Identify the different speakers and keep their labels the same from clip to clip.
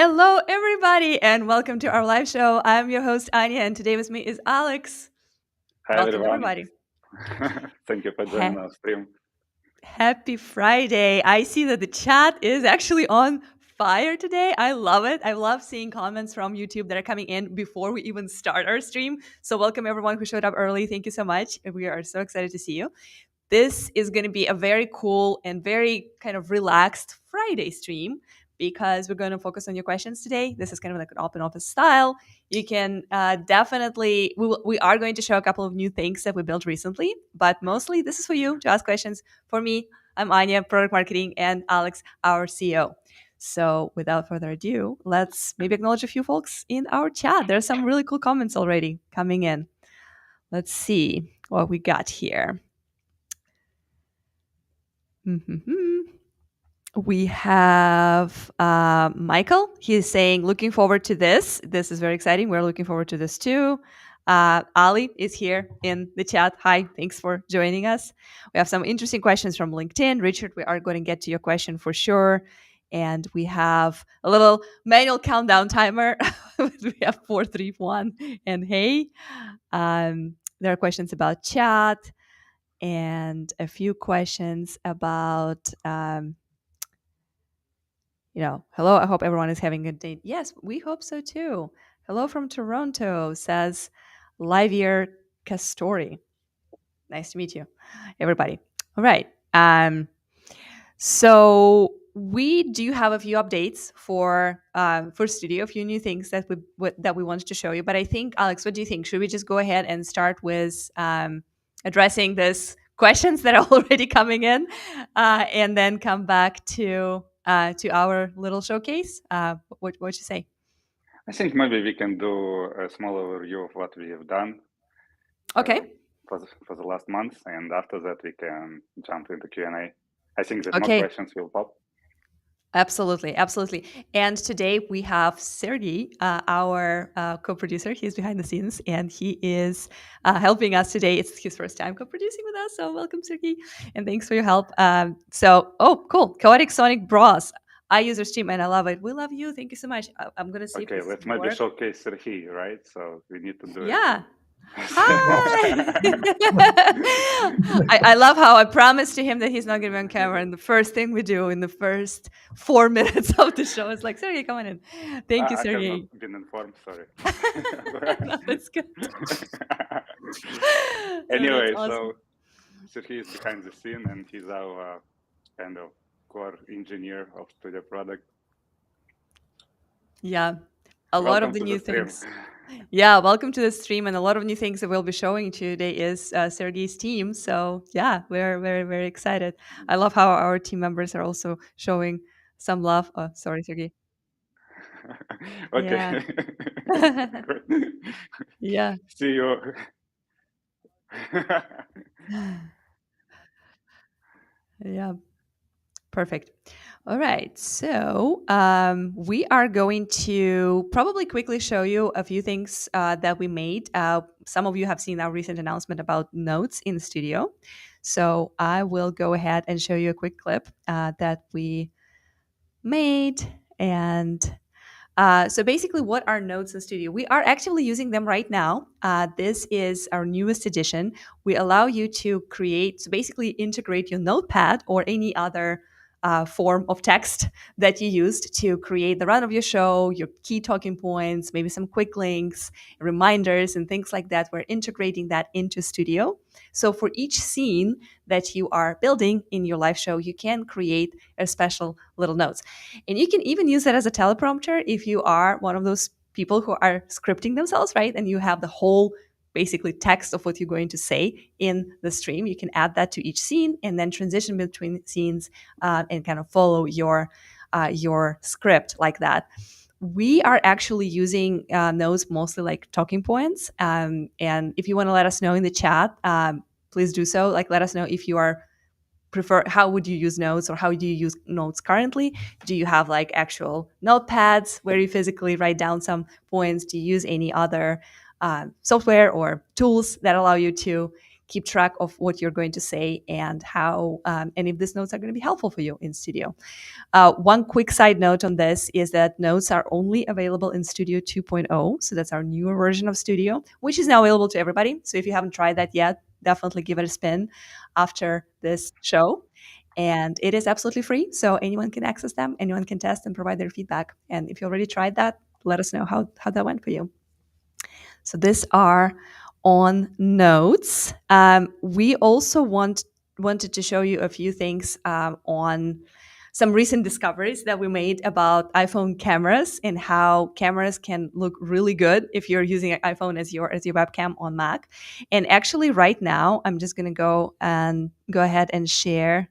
Speaker 1: Hello, everybody, and welcome to our live show. I'm your host, Anya, and today with me is Alex.
Speaker 2: Hi
Speaker 1: Welcome,
Speaker 2: everyone.
Speaker 1: everybody.
Speaker 2: Thank you for joining our stream.
Speaker 1: Happy Friday. I see that the chat is actually on fire today. I love it. I love seeing comments from YouTube that are coming in before we even start our stream. So, welcome everyone who showed up early. Thank you so much. We are so excited to see you. This is going to be a very cool and very kind of relaxed Friday stream because we're going to focus on your questions today. This is kind of like an open office style. You can definitely, we are going to show a couple of new things that we built recently, but mostly this is for you to ask questions. For me, I'm Anya, product marketing, and Alex, our CEO. So without further ado, let's maybe acknowledge a few folks in our chat. There's some really cool comments already coming in. Let's see what we got here. We have Michael. He's saying, looking forward to this. This is very exciting. We're looking forward to this too. Ali is here in the chat. Hi, thanks for joining us. We have some interesting questions from LinkedIn. Richard, we are going to get to your question for sure. And we have a little manual countdown timer. We have 4, 3, 1, and hey. There are questions about chat and a few questions about hello, I hope everyone is having a good day. Yes, we hope so too. Hello from Toronto, says Livier Castori. Nice to meet you, everybody. All right. So we do have a few updates for Studio, a few new things that we wanted to show you. But I think, Alex, what do you think? Should we just go ahead and start with addressing these questions that are already coming in, and then come back to our little showcase? What you say?
Speaker 2: I think maybe we can do a small overview of what we have done
Speaker 1: Okay.
Speaker 2: For the last month, and after that we can jump into Q&A. I think that more
Speaker 1: Okay.
Speaker 2: questions will pop.
Speaker 1: Absolutely, absolutely. And today we have Sergey, our co-producer. He's behind the scenes, and he is helping us today. It's his first time co-producing with us, so welcome, Sergey, and thanks for your help. Cool. Chaotic Sonic Bros. I use Restream, and I love it. We love you. Thank you so much. I'm going to see
Speaker 2: Okay,
Speaker 1: if this
Speaker 2: let's
Speaker 1: will
Speaker 2: maybe
Speaker 1: work.
Speaker 2: showcase Serhi, right? So we need to do
Speaker 1: Yeah.
Speaker 2: it.
Speaker 1: Hi. I love how I promised to him that he's not going to be on camera, and the first thing we do in the first 4 minutes of the show is like, Sergey, come on in. Thank you,
Speaker 2: I have not
Speaker 1: Sergey.
Speaker 2: been informed, sorry.
Speaker 1: No, it's good.
Speaker 2: Anyway,
Speaker 1: That's awesome.
Speaker 2: so Serhi is behind the scene, and he's our kind of core engineer of Studio Product.
Speaker 1: Yeah, a lot
Speaker 2: Welcome
Speaker 1: of the
Speaker 2: to
Speaker 1: new
Speaker 2: the stream.
Speaker 1: things. Yeah, welcome to the stream, and a lot of new things that we'll be showing today is Sergey's team. So yeah, we're very, very excited. I love how our team members are also showing some love. Oh, sorry, Sergey.
Speaker 2: Okay.
Speaker 1: Yeah. Yeah.
Speaker 2: See you.
Speaker 1: Yeah. Perfect. All right. So we are going to probably quickly show you a few things that we made. Some of you have seen our recent announcement about notes in the studio. So I will go ahead and show you a quick clip that we made. And so basically, what are notes in Studio? We are actively using them right now. This is our newest edition. We allow you to create, so basically integrate your notepad or any other form of text that you used to create the run of your show, your key talking points, maybe some quick links, reminders, and things like that. We're integrating that into Studio. So for each scene that you are building in your live show, you can create a special little notes. And you can even use that as a teleprompter if you are one of those people who are scripting themselves, right? And you have the whole basically text of what you're going to say in the stream. You can add that to each scene and then transition between scenes and kind of follow your script like that. We are actually using those mostly like talking points. And if you want to let us know in the chat, please do so. Like, let us know if you are how would you use notes, or how do you use notes currently? Do you have like actual notepads where you physically write down some points? Do you use any other software or tools that allow you to keep track of what you're going to say and how and if these notes are going to be helpful for you in studio. One quick side note on this is that notes are only available in Studio 2.0. So that's our newer version of Studio, which is now available to everybody. So if you haven't tried that yet, definitely give it a spin after this show. And it is absolutely free. So anyone can access them, anyone can test and provide their feedback. And if you already tried that, let us know how that went for you. So these are on notes. We also wanted to show you a few things on some recent discoveries that we made about iPhone cameras and how cameras can look really good if you're using an iPhone as your webcam on Mac. And actually, right now, I'm just going to go ahead and share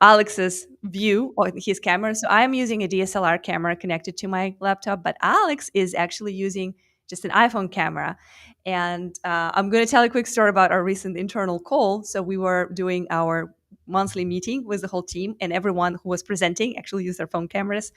Speaker 1: Alex's view on his camera. So I'm using a DSLR camera connected to my laptop, but Alex is actually using just an iPhone camera. And I'm going to tell a quick story about our recent internal call. So we were doing our monthly meeting with the whole team, and everyone who was presenting actually used their phone cameras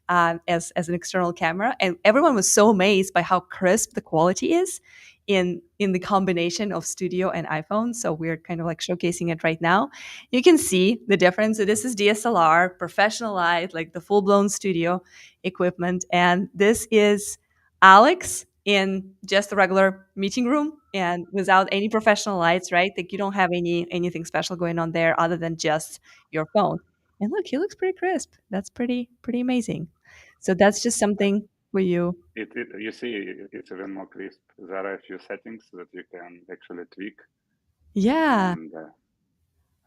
Speaker 1: as an external camera. And everyone was so amazed by how crisp the quality is in the combination of studio and iPhone. So we're kind of like showcasing it right now. You can see the difference. So this is DSLR, professional light, like the full blown studio equipment. And this is Alex in just a regular meeting room and without any professional lights, right? Like you don't have anything special going on there other than just your phone. And look, he looks pretty crisp. That's pretty amazing. So that's just something for you.
Speaker 2: You see, it's even more crisp. There are a few settings that you can actually tweak,
Speaker 1: Yeah,
Speaker 2: and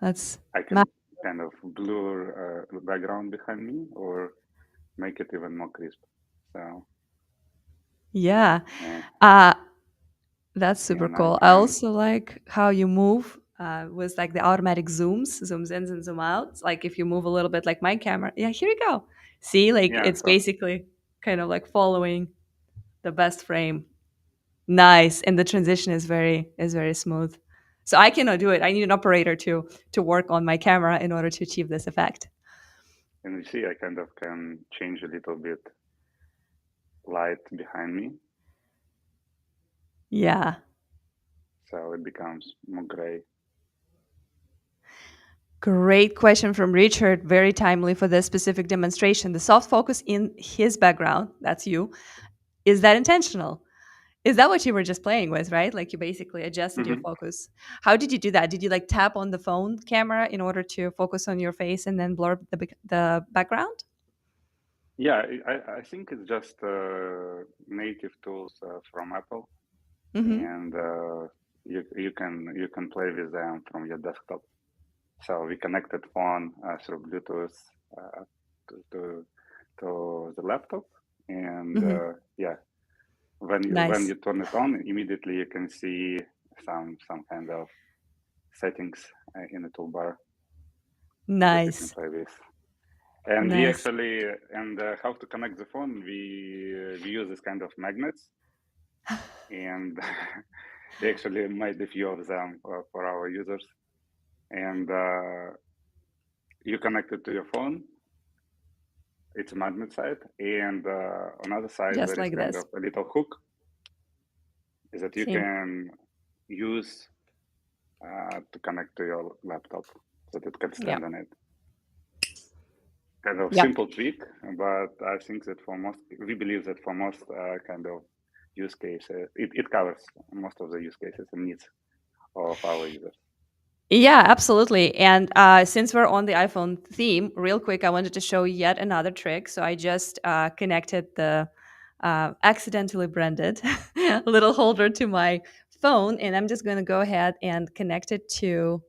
Speaker 1: that's
Speaker 2: I
Speaker 1: ma-
Speaker 2: can kind of blur the background behind me or make it even more crisp. So
Speaker 1: yeah.
Speaker 2: yeah,
Speaker 1: Uh That's super
Speaker 2: and I
Speaker 1: cool. I
Speaker 2: can
Speaker 1: also like how you move with like the automatic zooms in and zoom out. It's like if you move a little bit like my camera. Yeah, here you go. See, like
Speaker 2: yeah.
Speaker 1: it's
Speaker 2: So
Speaker 1: basically kind of like following the best frame. Nice. And the transition is very smooth. So I cannot do it. I need an operator to work on my camera in order to achieve this effect.
Speaker 2: and you see, I kind of can change a little bit light behind me,
Speaker 1: Yeah.
Speaker 2: so it becomes more gray.
Speaker 1: Great question from Richard. Very timely for this specific demonstration. The soft focus in his background, that's you, is that intentional? Is that what you were just playing with, right? Like you basically adjusted your
Speaker 2: Hmm.
Speaker 1: focus. How did you do that? Did you like tap on the phone camera in order to focus on your face and then blur the background?
Speaker 2: Yeah, I think it's just native tools from Apple,
Speaker 1: Mm-hmm.
Speaker 2: and you can play with them from your desktop. So we connected phone through Bluetooth uh, to, to to the laptop, and
Speaker 1: Mm-hmm.
Speaker 2: yeah, when
Speaker 1: Nice.
Speaker 2: you turn it on, immediately you can see some kind of settings in the toolbar that you can
Speaker 1: Nice.
Speaker 2: play with. And we
Speaker 1: Nice.
Speaker 2: actually and how to connect the phone, we use this kind of magnets, and we actually made a few of them for our users. And you connect it to your phone. It's a magnet side, and on the other side
Speaker 1: Just
Speaker 2: there is
Speaker 1: like
Speaker 2: kind
Speaker 1: this.
Speaker 2: of a little hook that you
Speaker 1: See?
Speaker 2: can use to connect to your laptop so that it can
Speaker 1: Yeah.
Speaker 2: stand on it. Kind of
Speaker 1: Yep.
Speaker 2: simple tweak, but I think that for most, we believe that for most kind of use cases, it covers most of the use cases and needs of our users.
Speaker 1: Yeah, absolutely. And since we're on the iPhone theme, real quick, I wanted to show yet another trick. So I just connected the accidentally branded little holder to my phone, and I'm just going to go ahead and connect it to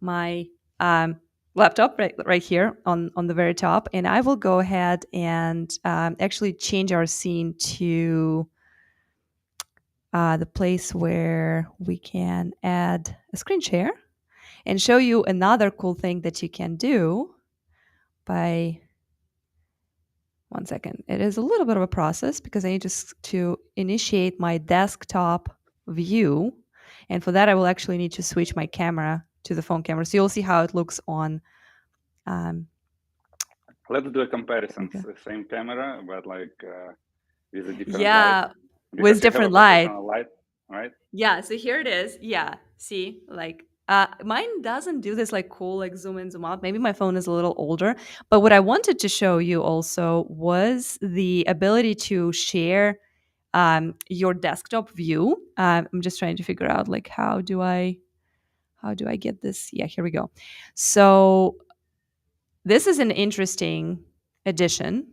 Speaker 1: my um, laptop right here on the very top. And I will go ahead and actually change our scene to the place where we can add a screen share and show you another cool thing that you can do by one second. It is a little bit of a process because I need to initiate my desktop view. And for that, I will actually need to switch my camera to the phone camera. So you'll see how it looks on. Um,
Speaker 2: Let's do a comparison.
Speaker 1: okay.
Speaker 2: Same camera, but like with a different light,
Speaker 1: Yeah,
Speaker 2: because
Speaker 1: with
Speaker 2: you have a
Speaker 1: different light.
Speaker 2: professional light. right?
Speaker 1: Yeah, so here it is. Yeah. See, like mine doesn't do this like cool like zoom in zoom out. Maybe my phone is a little older, but what I wanted to show you also was the ability to share your desktop view. I'm just trying to figure out like how do I get this? Yeah, here we go. So this is an interesting addition.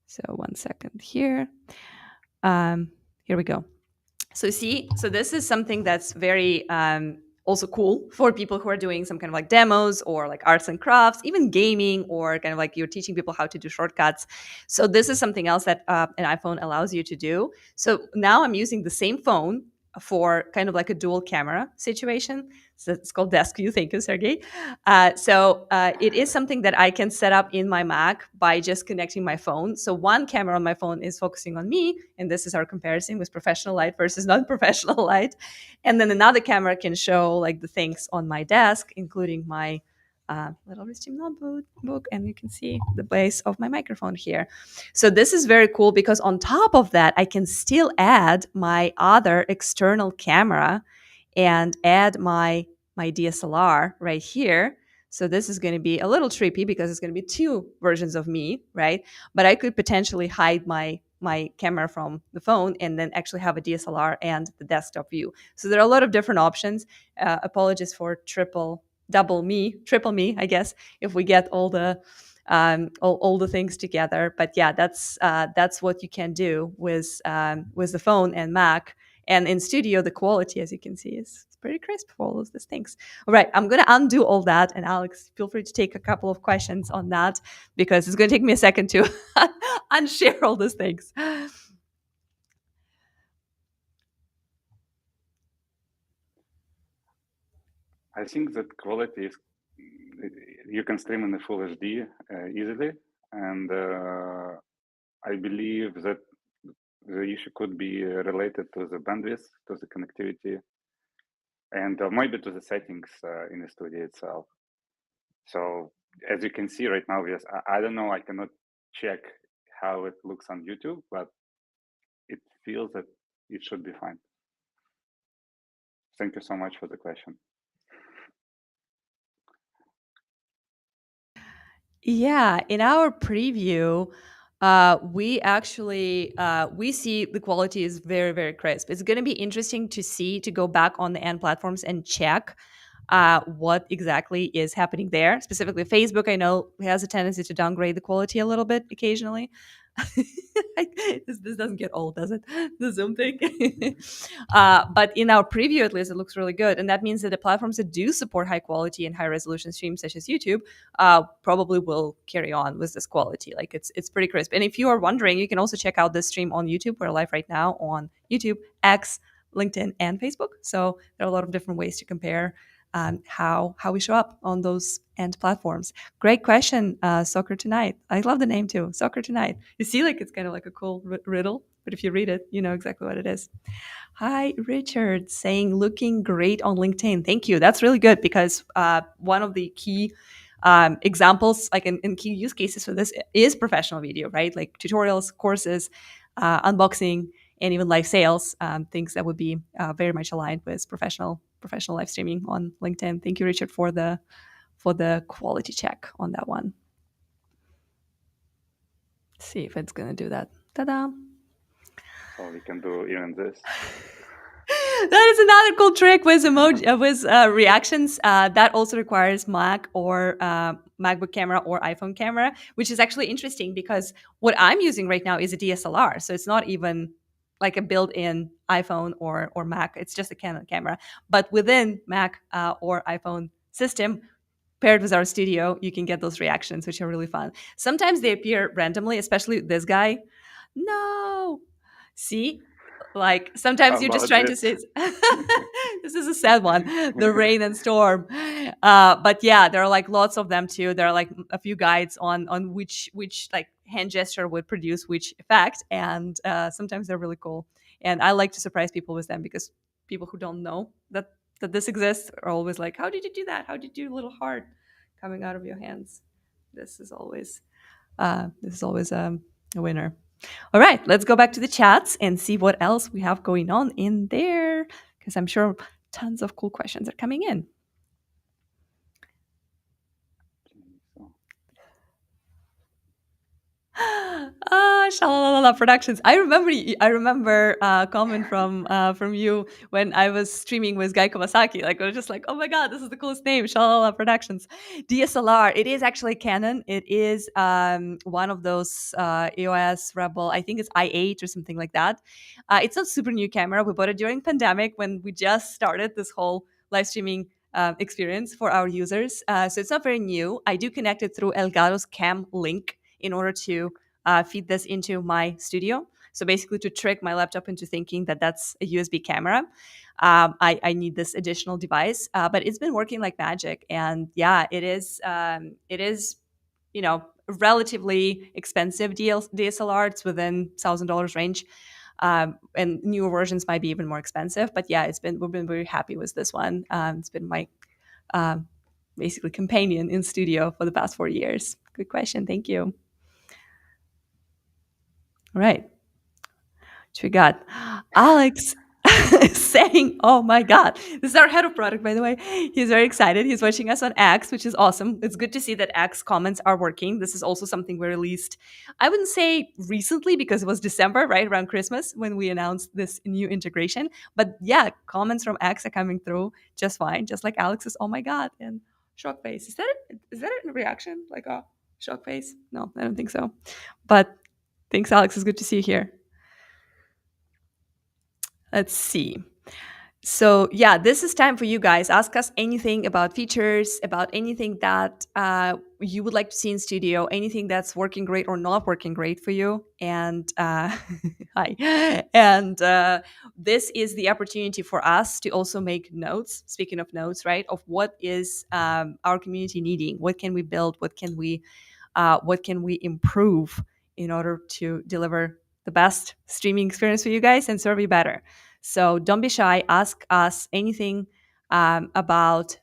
Speaker 1: So one second here. Here we go. So see, so this is something that's very also cool for people who are doing some kind of like demos or like arts and crafts, even gaming, or kind of like you're teaching people how to do shortcuts. So this is something else that an iPhone allows you to do. So now I'm using the same phone for kind of like a dual camera situation. So it's called Desk View. Thank you, Sergey. So it is something that I can set up in my Mac by just connecting my phone. So one camera on my phone is focusing on me, and this is our comparison with professional light versus non-professional light. And then another camera can show like the things on my desk, including my little Restream notebook, and you can see the base of my microphone here. So this is very cool because on top of that, I can still add my other external camera and add my DSLR right here. So this is going to be a little trippy because it's going to be two versions of me, right? But I could potentially hide my camera from the phone and then actually have a DSLR and the desktop view. So there are a lot of different options. Apologies for triple me, I guess, if we get all the things together. But yeah, that's what you can do with the phone and Mac. And in studio, the quality, as you can see, is pretty crisp for all of these things. All right, I'm going to undo all that. And Alex, feel free to take a couple of questions on that because it's going to take me a second to unshare all these things.
Speaker 2: I think that quality is, you can stream in the full HD easily, and I believe that the issue could be related to the bandwidth, to the connectivity, and maybe to the settings in the studio itself. So as you can see right now, yes, I don't know, I cannot check how it looks on YouTube, but it feels that it should be fine. Thank you so much for the question.
Speaker 1: Yeah, in our preview, we actually we see the quality is very very crisp. It's going to be interesting to see to go back on the end platforms and check what exactly is happening there. Specifically, Facebook, I know has a tendency to downgrade the quality a little bit occasionally. This doesn't get old, does it? The Zoom thing. But in our preview, at least, it looks really good, and that means that the platforms that do support high quality and high resolution streams, such as YouTube, probably will carry on with this quality. Like it's pretty crisp. And if you are wondering, you can also check out this stream on YouTube. We're live right now on YouTube, X, LinkedIn, and Facebook. So there are a lot of different ways to compare how we show up on those end platforms. Great question, Soccer Tonight. I love the name too, Soccer Tonight. You see, like it's kind of like a cool riddle, but if you read it, you know exactly what it is. Hi, Richard, saying looking great on LinkedIn. Thank you. That's really good because one of the key examples, like in key use cases for this, is professional video, right? Like tutorials, courses, unboxing, and even live sales, things that would be very much aligned with professional live streaming on LinkedIn. Thank you, Richard, for the quality check on that one. Let's see if it's gonna do that. Ta-da!
Speaker 2: So we can do even this.
Speaker 1: That is another cool trick with emoji with reactions. That also requires Mac or MacBook camera or iPhone camera, which is actually interesting because what I'm using right now is a DSLR, so it's not even like a built-in iPhone or Mac. It's just a Canon camera. But within Mac or iPhone system, paired with our studio, you can get those reactions, which are really fun. Sometimes they appear randomly, especially this guy. No, see, like
Speaker 2: How
Speaker 1: sometimes you're just
Speaker 2: about
Speaker 1: trying to
Speaker 2: this?
Speaker 1: say this is a sad one, the rain and storm. But yeah, there are like lots of them too. There are like a few guides on which like hand gesture would produce which effect, and sometimes they're really cool. And I like to surprise people with them because people who don't know that this exists are always like, how did you do that? How did you do a little heart coming out of your hands? This is always a winner. All right, let's go back to the chats and see what else we have going on in there, because I'm sure tons of cool questions are coming in.
Speaker 2: So,
Speaker 1: Shalalala Productions. I remember. I remember a comment from you when I was streaming with Guy Kawasaki. Like I was just like, oh my god, this is the coolest name, Shalalala Productions. DSLR. It is actually Canon. It is one of those EOS Rebel. I think it's i8 or something like that. It's a super new camera. We bought it during pandemic when we just started this whole live streaming experience for our users. So it's not very new. I do connect it through Elgato's Cam Link in order to feed this into my studio. So basically, to trick my laptop into thinking that that's a USB camera, I need this additional device. But it's been working like magic, and yeah, it is. It is, you know, relatively expensive DSLR. It's within $1,000 range. And newer versions might be even more expensive, but yeah, we've been very happy with this one. It's been my um, basically companion in studio for the past 4 years. Good question, thank you. All right. What we got? Alex is saying, oh my God. This is our head of product, by the way. He's very excited. He's watching us on X, which is awesome. It's good to see that X comments are working. This is also something we released, I wouldn't say recently because it was December, right around Christmas when we announced this new integration. But yeah, comments from X are coming through just fine, just like Alex's, oh my God, and shock face. Is that a reaction? Like a shock face? No, I don't think so. But thanks, Alex. It's good to see you here. Let's see. So, yeah, this is time for you guys. Ask us anything about features, about anything that you would like to see in studio, anything that's working great or not working great for you. And hi. And this is the opportunity for us to also make notes. Speaking of notes, right? Of what is our community needing? What can we build? What can we improve in order to deliver the best streaming experience for you guys and serve you better. So don't be shy. Ask us anything about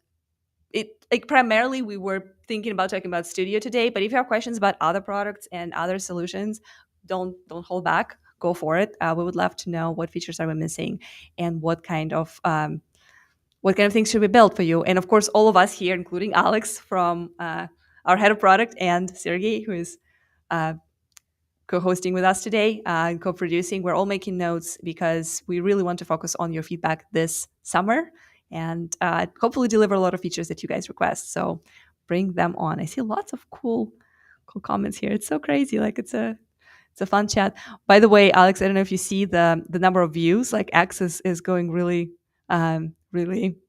Speaker 1: it. Like primarily, we were thinking about talking about Studio today, but if you have questions about other products and other solutions, don't hold back. Go for it. We would love to know what features are we missing and what kind of things should we build for you. And of course, all of us here, including Alex from our head of product and Sergey, who is uh, co-hosting with us today and co-producing. We're all making notes because we really want to focus on your feedback this summer and hopefully deliver a lot of features that you guys request. So bring them on. I see lots of cool comments here. It's so crazy. Like it's a fun chat. By the way, Alex, I don't know if you see the number of views. Like X is going really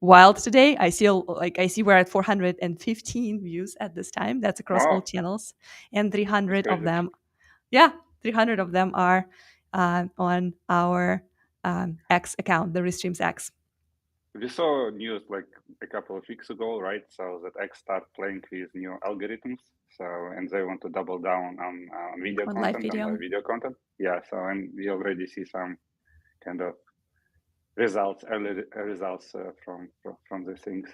Speaker 1: wild today. I see we're at 415 views at this time. That's across all
Speaker 2: wow,
Speaker 1: channels, and
Speaker 2: that's
Speaker 1: 300 of
Speaker 2: crazy.
Speaker 1: them, yeah, 300 of them are on our X account, the Restreams X.
Speaker 2: We saw news like a couple of weeks ago, right? So that X start playing with new algorithms. So and they want to double down on video
Speaker 1: On live
Speaker 2: content and
Speaker 1: video.
Speaker 2: live video content. Yeah. So and we already see some kind of results, early results from these things.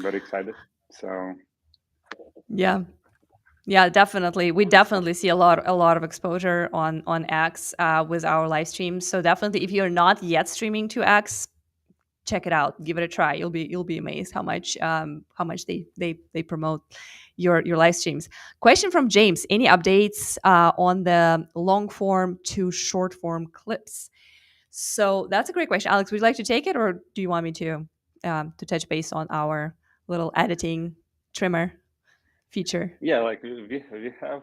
Speaker 2: Very excited. So
Speaker 1: Yeah. Yeah, definitely. We definitely see a lot of exposure on X with our live streams. So definitely, if you're not yet streaming to X, check it out. Give it a try. You'll be amazed how much they promote your live streams. Question from James: any updates on the long form to short form clips? So that's a great question, Alex. Would you like to take it, or do you want me to touch base on our little editing trimmer feature?
Speaker 2: yeah, like we have.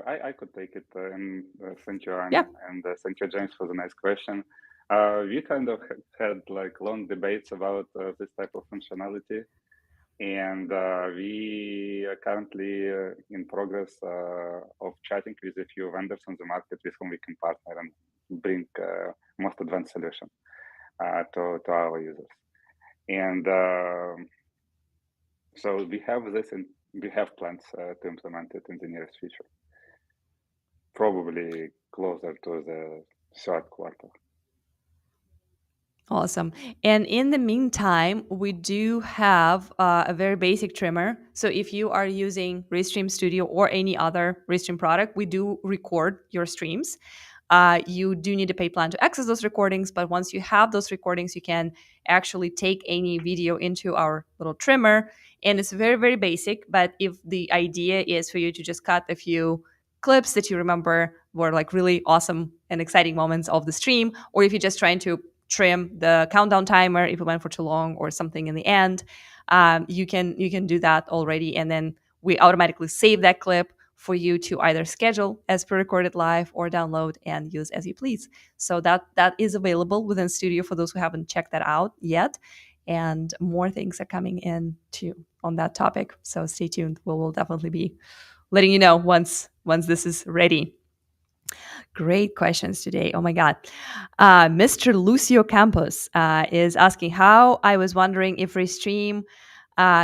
Speaker 2: I could take it, and thank you,
Speaker 1: Yeah,
Speaker 2: Anya, and thank you, James, for the nice question. We kind of had like long debates about this type of functionality, and we are currently in progress of chatting with a few vendors on the market with whom we can partner and bring most advanced solution to our users. And so we have this, and we have plans to implement it in the nearest future, probably closer to the third quarter.
Speaker 1: Awesome. And in the meantime, we do have a very basic trimmer. So if you are using Restream Studio or any other Restream product, we do record your streams. You do need a pay plan to access those recordings, but once you have those recordings, you can actually take any video into our little trimmer. And it's very, very basic. But if the idea is for you to just cut a few clips that you remember were like really awesome and exciting moments of the stream, or if you're just trying to trim the countdown timer if it went for too long or something in the end, you can do that already, and then we automatically save that clip for you to either schedule as pre-recorded live or download and use as you please. So that is available within Studio for those who haven't checked that out yet. And more things are coming in too on that topic. So stay tuned. We'll definitely be letting you know once this is ready. Great questions today. Oh my God. Mr. Lucio Campos is asking how I was wondering if Restream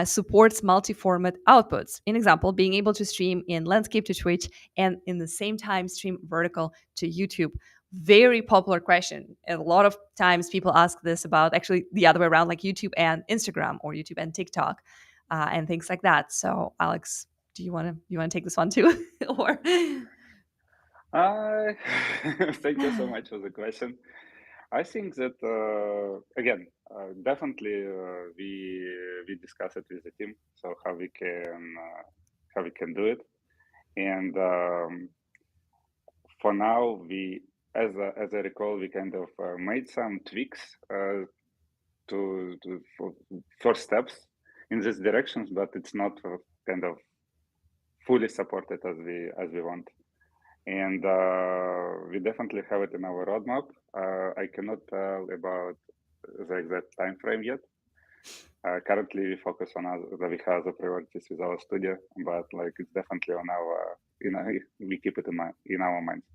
Speaker 1: supports multi-format outputs. In example, being able to stream in landscape to Twitch and in the same time stream vertical to YouTube. Very popular question. A lot of times people ask this about actually the other way around, like YouTube and Instagram or YouTube and TikTok and things like that. So, Alex, do you want to take this one too, or?
Speaker 2: Uh, Thank you so much for the question. I think that definitely we discuss it with the team, so how we can do it, and for now we, as I recall, we kind of made some tweaks to for first steps in these directions, but it's not kind of fully supported as we want. And we definitely have it in our roadmap. I cannot tell about the exact time frame yet. Currently, we focus on we have the priorities with our studio, but like it's definitely on our, we keep it in our minds.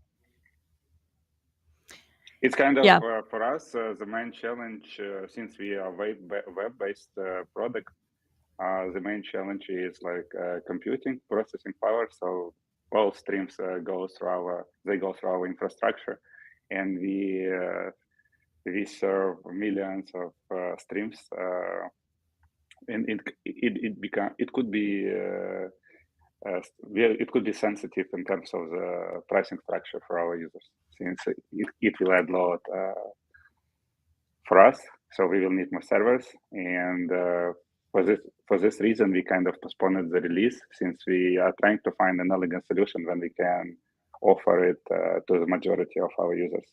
Speaker 2: It's kind of
Speaker 1: Yeah.
Speaker 2: for us the main challenge since we are web-based product. The main challenge is like computing, processing power. So all streams go through our infrastructure, and we serve millions of streams, and it could be it could be sensitive in terms of the pricing structure for our users, since it will add load for us. So we will need more servers, and for this reason, we kind of postponed the release, since we are trying to find an elegant solution when we can offer it to the majority of our users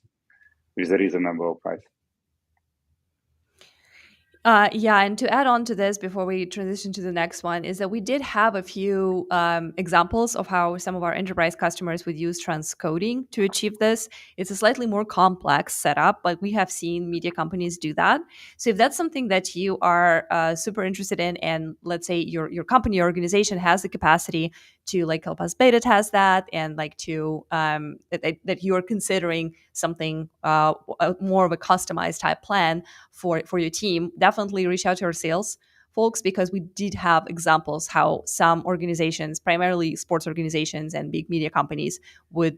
Speaker 2: with a reasonable price.
Speaker 1: Yeah, and to add on to this before we transition to the next one is that we did have a few examples of how some of our enterprise customers would use transcoding to achieve this. It's a slightly more complex setup, but we have seen media companies do that. So if that's something that you are super interested in, and let's say your company or organization has the capacity to like help us beta test that, and like to that you are considering something more of a customized type plan for your team, definitely reach out to our sales folks, because we did have examples how some organizations, primarily sports organizations and big media companies, would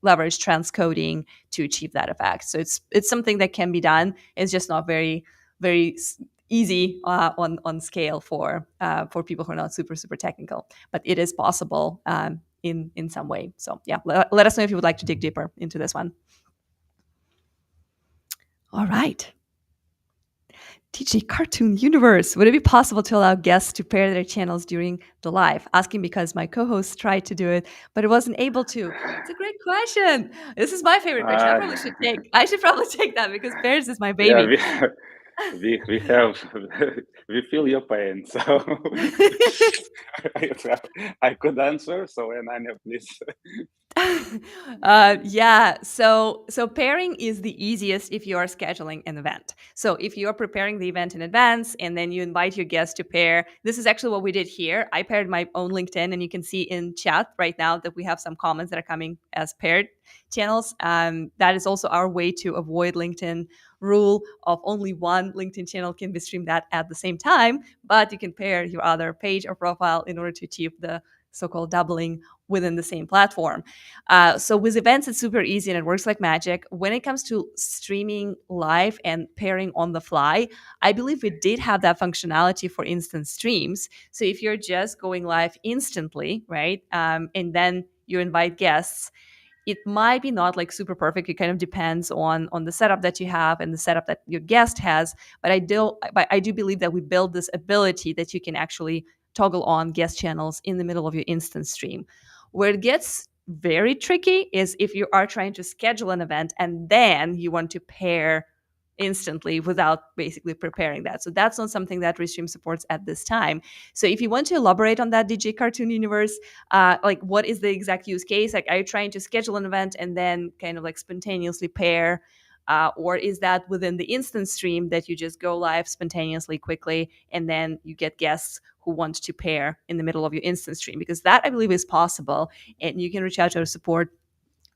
Speaker 1: leverage transcoding to achieve that effect. So it's something that can be done. It's just not very easy on scale for people who are not super technical, but it is possible in some way. So yeah, let us know if you would like to dig deeper into this one. All right. TJ Cartoon Universe. Would it be possible to allow guests to pair their channels during the live? Asking because my co-host tried to do it, but it wasn't able to. It's a great question. This is my favorite question.
Speaker 2: Uh,
Speaker 1: I should probably take that because pairs is my
Speaker 2: yeah,
Speaker 1: baby.
Speaker 2: we have we feel your pain, so I could answer. So, and Anya, please.
Speaker 1: Yeah. So pairing is the easiest if you are scheduling an event. So if you are preparing the event in advance and then you invite your guests to pair, this is actually what we did here. I paired my own LinkedIn, and you can see in chat right now that we have some comments that are coming as paired channels. That is also our way to avoid LinkedIn rule of only one LinkedIn channel can be streamed at the same time, but you can pair your other page or profile in order to achieve the so-called doubling within the same platform. So with events, it's super easy and it works like magic. When it comes to streaming live and pairing on the fly, I believe we did have that functionality for instant streams. So if you're just going live instantly, right, and then you invite guests, it might be not like super perfect. It kind of depends on the setup that you have and the setup that your guest has. But I do believe that we build this ability that you can actually toggle on guest channels in the middle of your instant stream. Where it gets very tricky is if you are trying to schedule an event and then you want to pair instantly without basically preparing that. So that's not something that Restream supports at this time. So if you want to elaborate on that, DJ Cartoon Universe, like what is the exact use case? Like, are you trying to schedule an event and then kind of like spontaneously pair? Or is that within the instant stream that you just go live spontaneously, quickly, and then you get guests who want to pair in the middle of your instant stream? Because that I believe is possible, and you can reach out to our support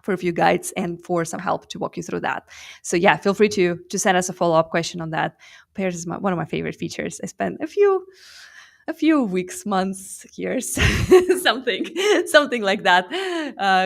Speaker 1: for a few guides and for some help to walk you through that. So yeah, feel free to send us a follow up question on that. Pairs is one of my favorite features. I spent a few weeks, months, years, something, something like that,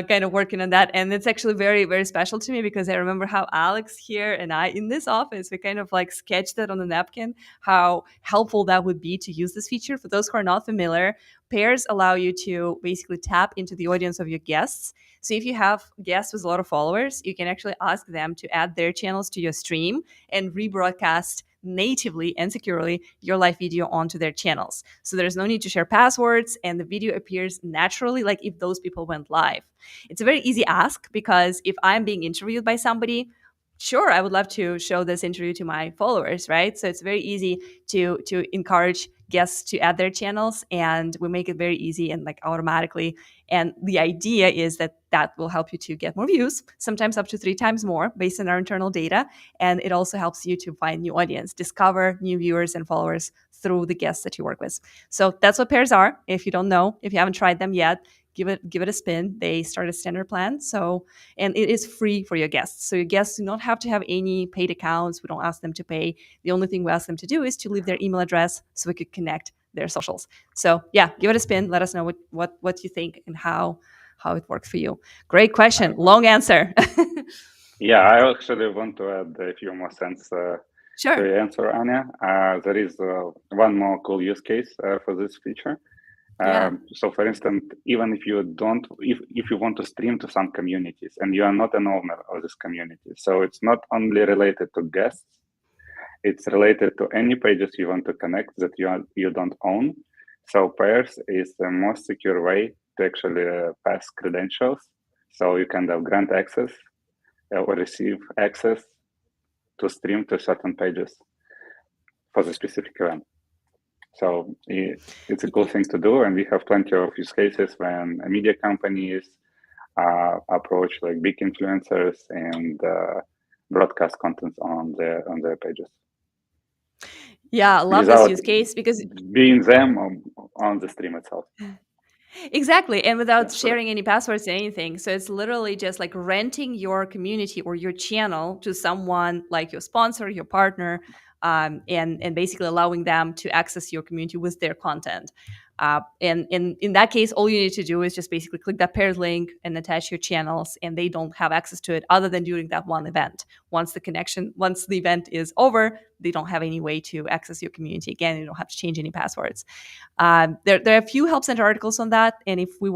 Speaker 1: kind of working on that. And it's actually very, very special to me because I remember how Alex here and I in this office, we kind of like sketched it on a napkin, how helpful that would be to use this feature. For those who are not familiar, pairs allow you to basically tap into the audience of your guests. So if you have guests with a lot of followers, you can actually ask them to add their channels to your stream and rebroadcast natively and securely your live video onto their channels. So there's no need to share passwords and the video appears naturally like if those people went live. It's a very easy ask because if I'm being interviewed by somebody, sure, I would love to show this interview to my followers, right? So it's very easy to encourage guests to add their channels, and we make it very easy and like automatically. And the idea is that that will help you to get more views, sometimes up to 3 times more based on our internal data. And it also helps you to find new audience, discover new viewers and followers through the guests that you work with. So that's what pairs are. If you don't know, if you haven't tried them yet, give it a spin. They start a standard plan. So, and it is free for your guests. So your guests do not have to have any paid accounts. We don't ask them to pay. The only thing we ask them to do is to leave their email address so we could connect their socials. So yeah, give it a spin. Let us know what you think and how it works for you. Great question.
Speaker 2: I,
Speaker 1: Long answer.
Speaker 2: yeah, I actually want to add a few more cents to
Speaker 1: Sure.
Speaker 2: your answer, Anya. There is one more cool use case for this feature.
Speaker 1: Yeah.
Speaker 2: So, for instance, even if you don't, if you want to stream to some communities and you are not an owner of this community, so it's not only related to guests, it's related to any pages you want to connect that you don't own. So pairs is the most secure way to actually pass credentials. So you can have grant access or receive access to stream to certain pages for the specific event. So it's a cool thing to do, and we have plenty of use cases when media companies approach like big influencers and broadcast content on their pages
Speaker 1: Yeah, I love this
Speaker 2: without
Speaker 1: use case because
Speaker 2: being them on the stream itself.
Speaker 1: exactly. And
Speaker 2: Yeah,
Speaker 1: without
Speaker 2: sorry.
Speaker 1: sharing any passwords or anything. So it's literally just like renting your community or your channel to someone like your sponsor, your partner, and basically allowing them to access your community with their content. And in that case, all you need to do is just basically click that paired link and attach your channels, and they don't have access to it other than during that one event. Once the event is over, they don't have any way to access your community again. You don't have to change any passwords. There are a few help center articles on that, and if you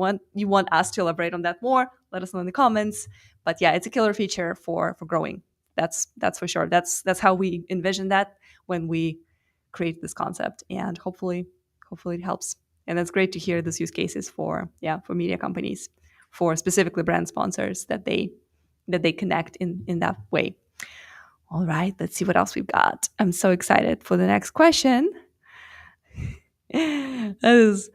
Speaker 1: want us to elaborate on that more, let us know in the comments. But yeah, it's a killer feature for growing. That's for sure. That's how we envision that when we create this concept, and hopefully it helps. And that's great to hear this use cases for media companies, for specifically brand sponsors that they connect in that way. All right, let's see what else we've got. I'm so excited for the next question. That is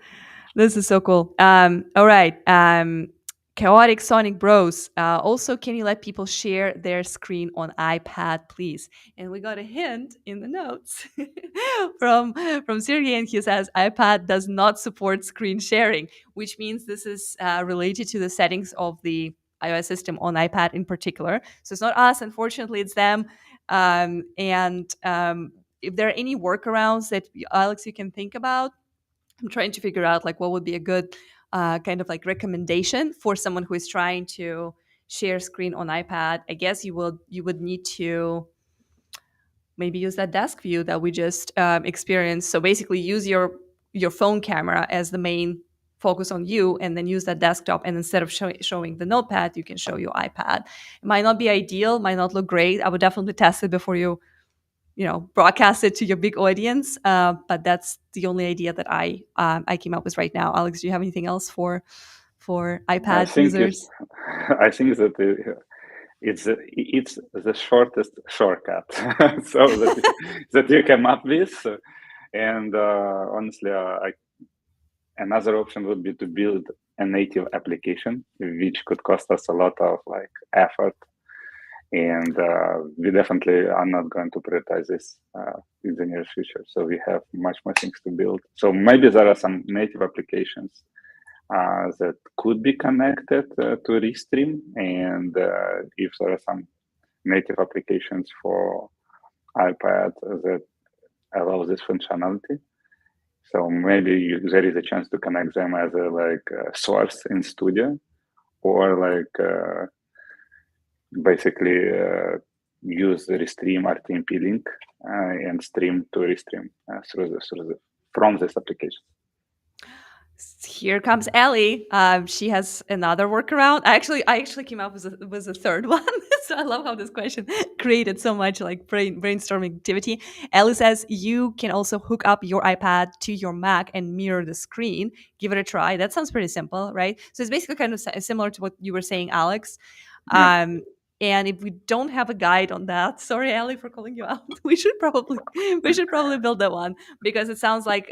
Speaker 1: This is so cool. All right. Chaotic Sonic Bros. Also, can you let people share their screen on iPad, please? And we got a hint in the notes from Sergey, and he says iPad does not support screen sharing, which means this is related to the settings of the iOS system on iPad in particular. So it's not us, unfortunately, it's them. And if there are any workarounds that Alex you can think about, I'm trying to figure out like what would be a good kind of like recommendation for someone who is trying to share screen on iPad, I guess you would need to maybe use that desk view that we just experienced. So basically, use your phone camera as the main focus on you, and then use that desktop. And instead of showing the notepad, you can show your iPad. It might not be ideal, might not look great. I would definitely test it before you broadcast it to your big audience. But that's the only idea that I came up with right now. Alex, do you have anything else for
Speaker 2: I
Speaker 1: iPad
Speaker 2: think it,
Speaker 1: users?
Speaker 2: I think that it's the shortest shortcut so that you came up with. And honestly, another option would be to build a native application, which could cost us a lot of like effort. And we definitely are not going to prioritize this in the near future. So we have much more things to build. So maybe there are some native applications that could be connected to Restream. And if there are some native applications for iPad that allow this functionality, so maybe there is a chance to connect them as a source in Studio, or basically use the Restream RTMP link and stream to Restream from this application.
Speaker 1: Here comes Ellie. She has another workaround. I actually came up with a third one. So I love how this question created so much like brainstorming activity. Ellie says you can also hook up your iPad to your Mac and mirror the screen. Give it a try. That sounds pretty simple, right? So it's basically kind of similar to what you were saying, Alex.
Speaker 2: Yeah.
Speaker 1: Um, and if we don't have a guide on that, sorry, Ellie, for calling you out. We should probably build that one, because it sounds like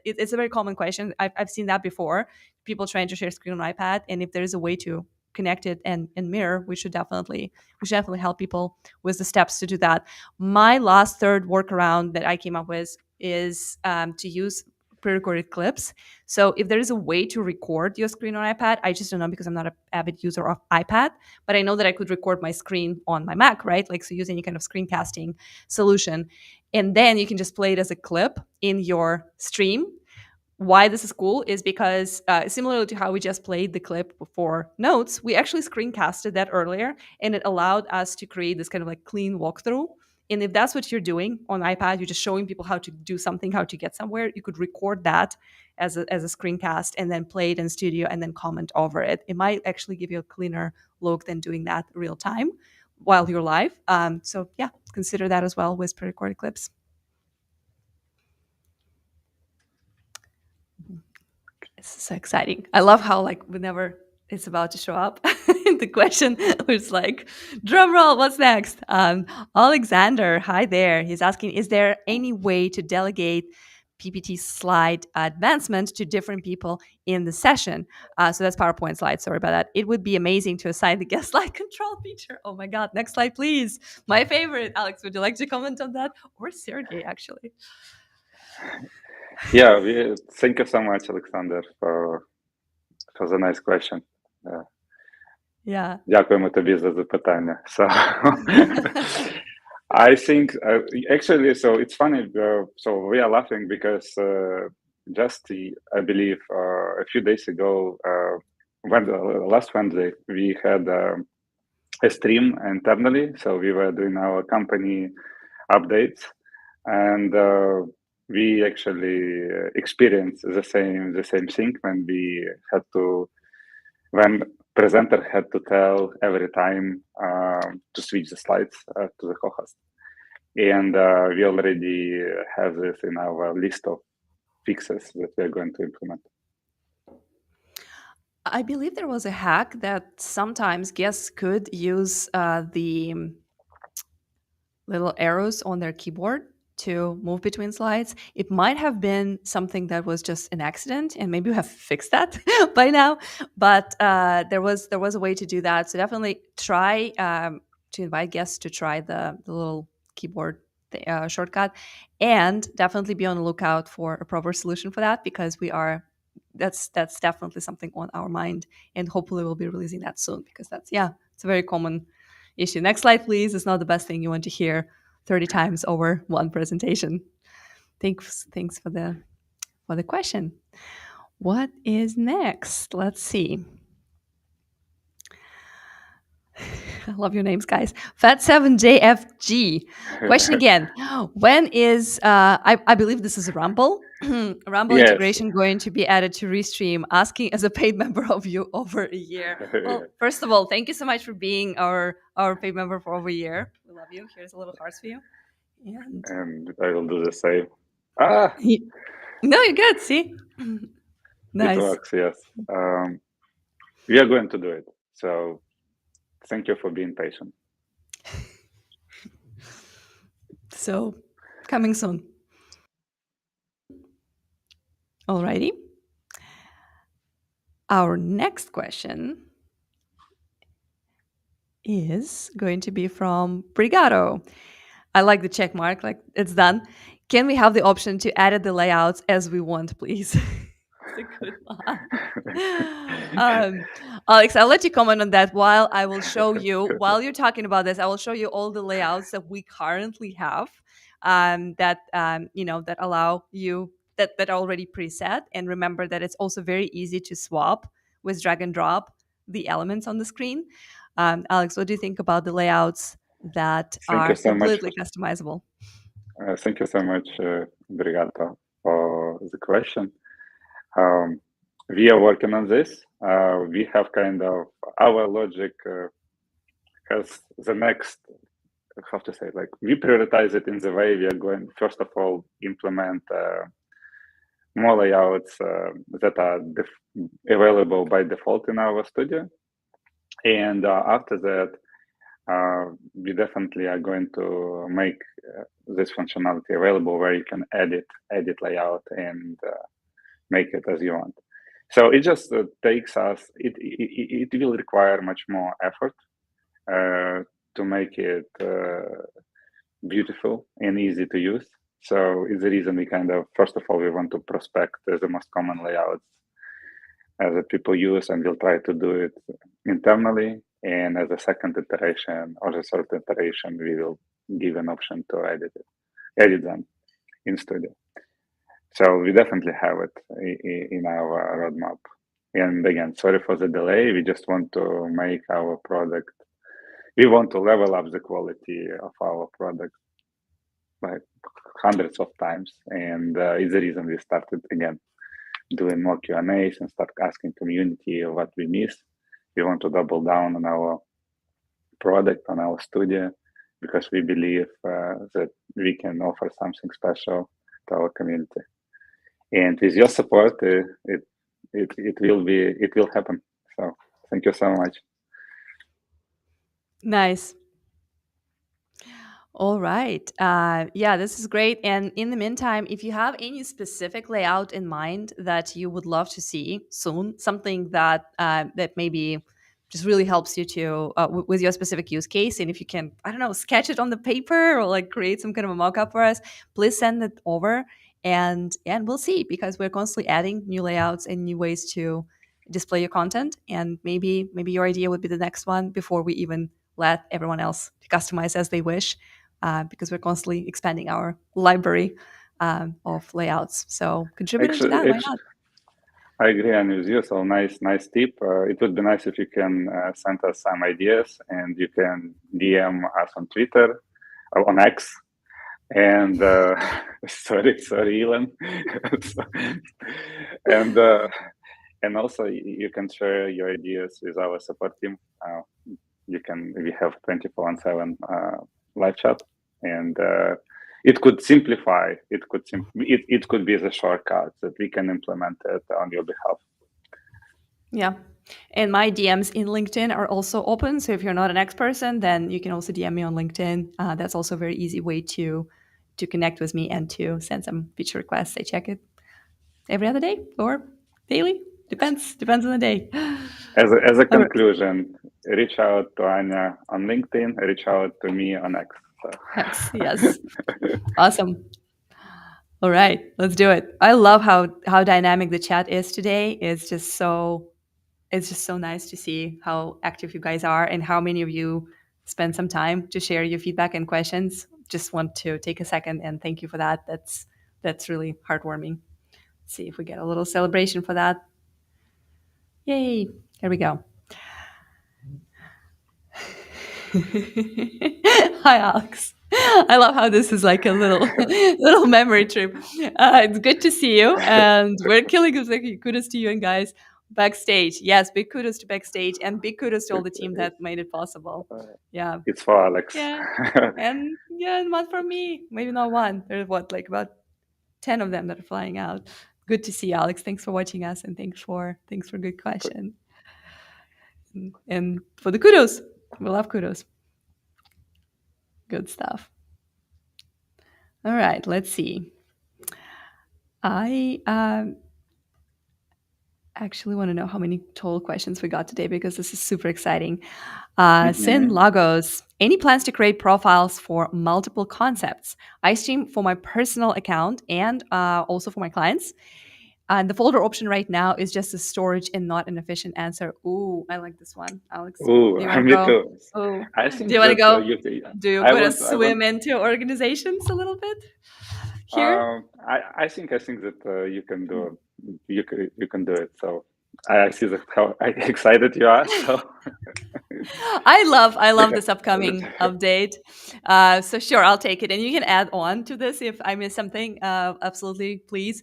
Speaker 1: it's a very common question. I've seen that before. People trying to share screen on iPad, and if there is a way to connect it and mirror, we should definitely help people with the steps to do that. My last third workaround that I came up with is to use pre-recorded clips. So if there is a way to record your screen on iPad, I just don't know, because I'm not an avid user of iPad, but I know that I could record my screen on my Mac, right? Like, so use any kind of screencasting solution, and then you can just play it as a clip in your stream. Why this is cool is because similarly to how we just played the clip for notes, we actually screencasted that earlier, and it allowed us to create this kind of like clean walkthrough. And if that's what you're doing on iPad, you're just showing people how to do something, how to get somewhere, you could record that as a screencast and then play it in studio and then comment over it. It might actually give you a cleaner look than doing that real time while you're live. So yeah, consider that as well with pre-recorded clips. It's so exciting. I love how like whenever it's about to show up in the question, it's like, drum roll, what's next? Alexander, hi there. He's asking, is there any way to delegate PPT slide advancement to different people in the session? So that's PowerPoint slides. Sorry about that. It would be amazing to assign the guest slide control feature. Oh my God. Next slide, please. My favorite. Alex, would you like to comment on that? Or Sergey, actually.
Speaker 2: Yeah, thank you so much, Alexander, for the nice question.
Speaker 1: Yeah.
Speaker 2: Дякуємо тобі за запитання. So, I think actually, so it's funny. So we are laughing because I believe, a few days ago, when last Wednesday, we had a stream internally. So we were doing our company updates, and we actually experienced the same thing when presenter had to tell every time to switch the slides to the co-host. And we already have this in our list of fixes that we're going to implement.
Speaker 1: I believe there was a hack that sometimes guests could use the little arrows on their keyboard to move between slides. It might have been something that was just an accident, and maybe we have fixed that by now. But there was a way to do that. So definitely try to invite guests to try the little keyboard shortcut, and definitely be on the lookout for a proper solution for that, because that's definitely something on our mind, and hopefully we'll be releasing that soon, because it's a very common issue. Next slide, please. It's not the best thing you want to hear 30 times over one presentation. Thanks for the question. What is next? Let's see. I love your names, guys. Fat7JFG. Question again. When is, I believe this is Rumble, Rumble
Speaker 2: Yes.
Speaker 1: integration going to be added to Restream? Asking as a paid member of you over a year. Well, first of all, thank you so much for being our paid member for over a year. We love you. Here's a little hearts for you. And
Speaker 2: And I will do the same. Ah,
Speaker 1: no, you're good. See,
Speaker 2: it
Speaker 1: nice.
Speaker 2: works. Yes. We are going to do it. So thank you for being patient.
Speaker 1: So coming soon. Alrighty. Our next question is going to be from Brigado. I like the check mark, like it's done. Can we have the option to edit the layouts as we want, please? It's a good one. Um, Alex, I'll let you comment on that while I will show you, while you're talking about this, I will show you all the layouts that we currently have that allow you that are already preset. And remember that it's also very easy to swap with drag and drop the elements on the screen. Alex, what do you think about the layouts that
Speaker 2: Thank you
Speaker 1: are
Speaker 2: so much.
Speaker 1: completely customizable?
Speaker 2: Thank you so much, Brigato, for the question. Um, we are working on this. We have kind of our logic has the next, how to say, like we prioritize it in the way we are going. First of all, implement more layouts that are available by default in our studio, and after that, we definitely are going to make this functionality available where you can edit layout and make it as you want. So it just takes us. It will require much more effort to make it beautiful and easy to use. So it's the reason we kind of first of all we want to prospect the most common layouts that people use, and we'll try to do it internally. And as a second iteration or the third iteration, we will give an option to edit them in studio. So we definitely have it in our roadmap. And again, sorry for the delay. We just want to make our product. We want to level up the quality of our product by hundreds of times, and it's the reason we started again doing more Q and A's and start asking community what we miss. We want to double down on our product, on our studio, because we believe that we can offer something special to our community. And with your support, it will happen. So thank you so much.
Speaker 1: Nice. All right. Yeah, this is great. And in the meantime, if you have any specific layout in mind that you would love to see soon, something that maybe just really helps you to with your specific use case, and if you can, I don't know, sketch it on the paper or like create some kind of a mock-up for us, please send it over, and we'll see because we're constantly adding new layouts and new ways to display your content. And maybe your idea would be the next one before we even let everyone else customize as they wish because we're constantly expanding our library of layouts. So contributing to that, why
Speaker 2: Actually,
Speaker 1: not?
Speaker 2: I agree on with you. So nice tip. It would be nice if you can send us some ideas, and you can DM us on Twitter or on X. And sorry, Elon. So- and also you can share your ideas with our support team. We have 24/7 live chat, and it could simplify. It could be the shortcut that we can implement it on your behalf.
Speaker 1: Yeah. And my DMs in LinkedIn are also open. So if you're not an X person, then you can also DM me on LinkedIn. That's also a very easy way to connect with me and to send some feature requests. I check it every other day or daily. Depends on the day.
Speaker 2: As a
Speaker 1: All right.
Speaker 2: conclusion, reach out to Anya on LinkedIn. Reach out to me on X. So.
Speaker 1: X, yes. Awesome. All right, let's do it. I love how dynamic the chat is today. It's just so nice to see how active you guys are and how many of you spend some time to share your feedback and questions. Just want to take a second and thank you for that. That's really heartwarming. Let's see if we get a little celebration for that. Yay! There we go. Hi, Alex. I love how this is like a little memory trip. It's good to see you, and we're killing it. Like, kudos to you and guys backstage. Yes, big kudos to backstage, and big kudos to all the team that made it possible. Yeah,
Speaker 2: It's for Alex.
Speaker 1: yeah, and yeah, and one for me. Maybe not one. There's what, like about 10 of them that are flying out. Good to see you, Alex. Thanks for watching us, and thanks for good question, and for the kudos. We love kudos. Good stuff. All right, let's see. I actually want to know how many total questions we got today because this is super exciting. Sin
Speaker 2: Mhm.
Speaker 1: Lagos, any plans to create profiles for multiple concepts? I stream for my personal account and also for my clients. And the folder option right now is just a storage and not an efficient answer. Ooh, I like this one, Alex.
Speaker 2: Oh,
Speaker 1: Do you want to
Speaker 2: me
Speaker 1: go?
Speaker 2: too.
Speaker 1: Oh,
Speaker 2: I
Speaker 1: do
Speaker 2: think
Speaker 1: you want to
Speaker 2: that
Speaker 1: go? Do you
Speaker 2: I
Speaker 1: want to
Speaker 2: want, I want.
Speaker 1: swim into organizations a little bit here?
Speaker 2: I think that you can do you can do it. So I see that how excited you are. So
Speaker 1: I love
Speaker 2: yeah.
Speaker 1: this upcoming update. So sure, I'll take it, and you can add on to this if I miss something. Absolutely, please.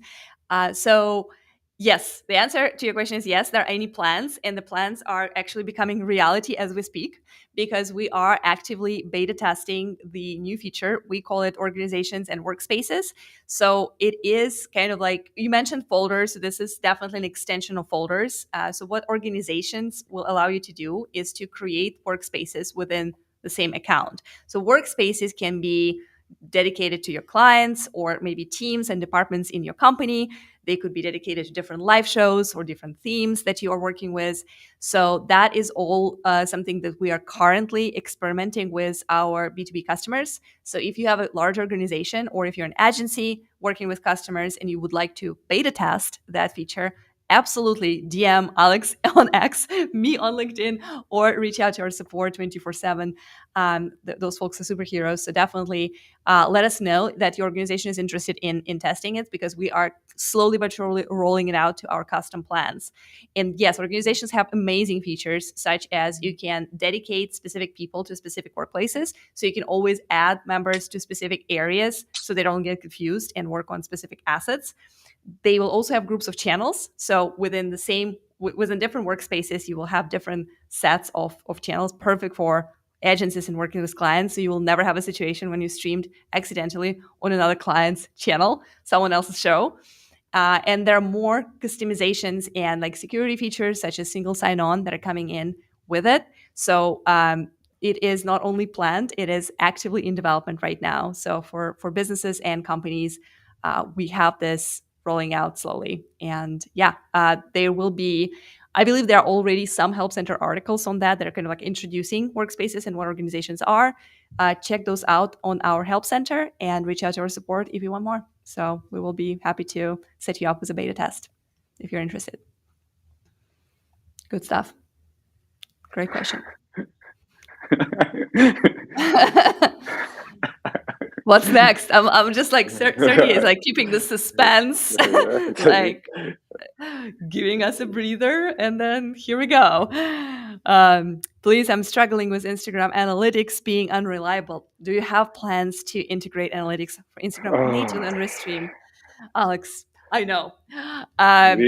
Speaker 1: So yes, the answer to your question is yes. There are any plans, and the plans are actually becoming reality as we speak because we are actively beta testing the new feature. We call it organizations and workspaces. So it is kind of like you mentioned folders. So this is definitely an extension of folders. So what organizations will allow you to do is to create workspaces within the same account. So workspaces can be dedicated to your clients or maybe teams and departments in your company. They could be dedicated to different live shows or different themes that you are working with. So that is all something that we are currently experimenting with our B2B customers. So if you have a large organization or if you're an agency working with customers and you would like to beta test that feature, absolutely DM Alex on X, me on LinkedIn, or reach out to our support 24/7. Those folks are superheroes. So definitely let us know that your organization is interested in testing it because we are slowly but surely rolling it out to our custom plans. And yes, organizations have amazing features such as you can dedicate specific people to specific workplaces. So you can always add members to specific areas so they don't get confused and work on specific assets. They will also have groups of channels. So within different workspaces, you will have different sets of channels, perfect for agencies and working with clients. So you will never have a situation when you streamed accidentally on another client's channel, someone else's show. And there are more customizations and like security features such as single sign-on that are coming in with it. So it is not only planned; it is actively in development right now. So for businesses and companies, we have this rolling out slowly. And yeah, there will be. I believe there are already some help center articles on that are kind of like introducing workspaces and what organizations are. Check those out on our help center and reach out to our support if you want more. So we will be happy to set you up with a beta test if you're interested. Good stuff. Great question. What's next? I'm just like Sergey is like keeping the suspense, like giving us a breather, and then here we go. Please, I'm struggling with Instagram analytics being unreliable. Do you have plans to integrate analytics for Instagram
Speaker 2: Oh,
Speaker 1: natively on Restream? Alex, I know. Um,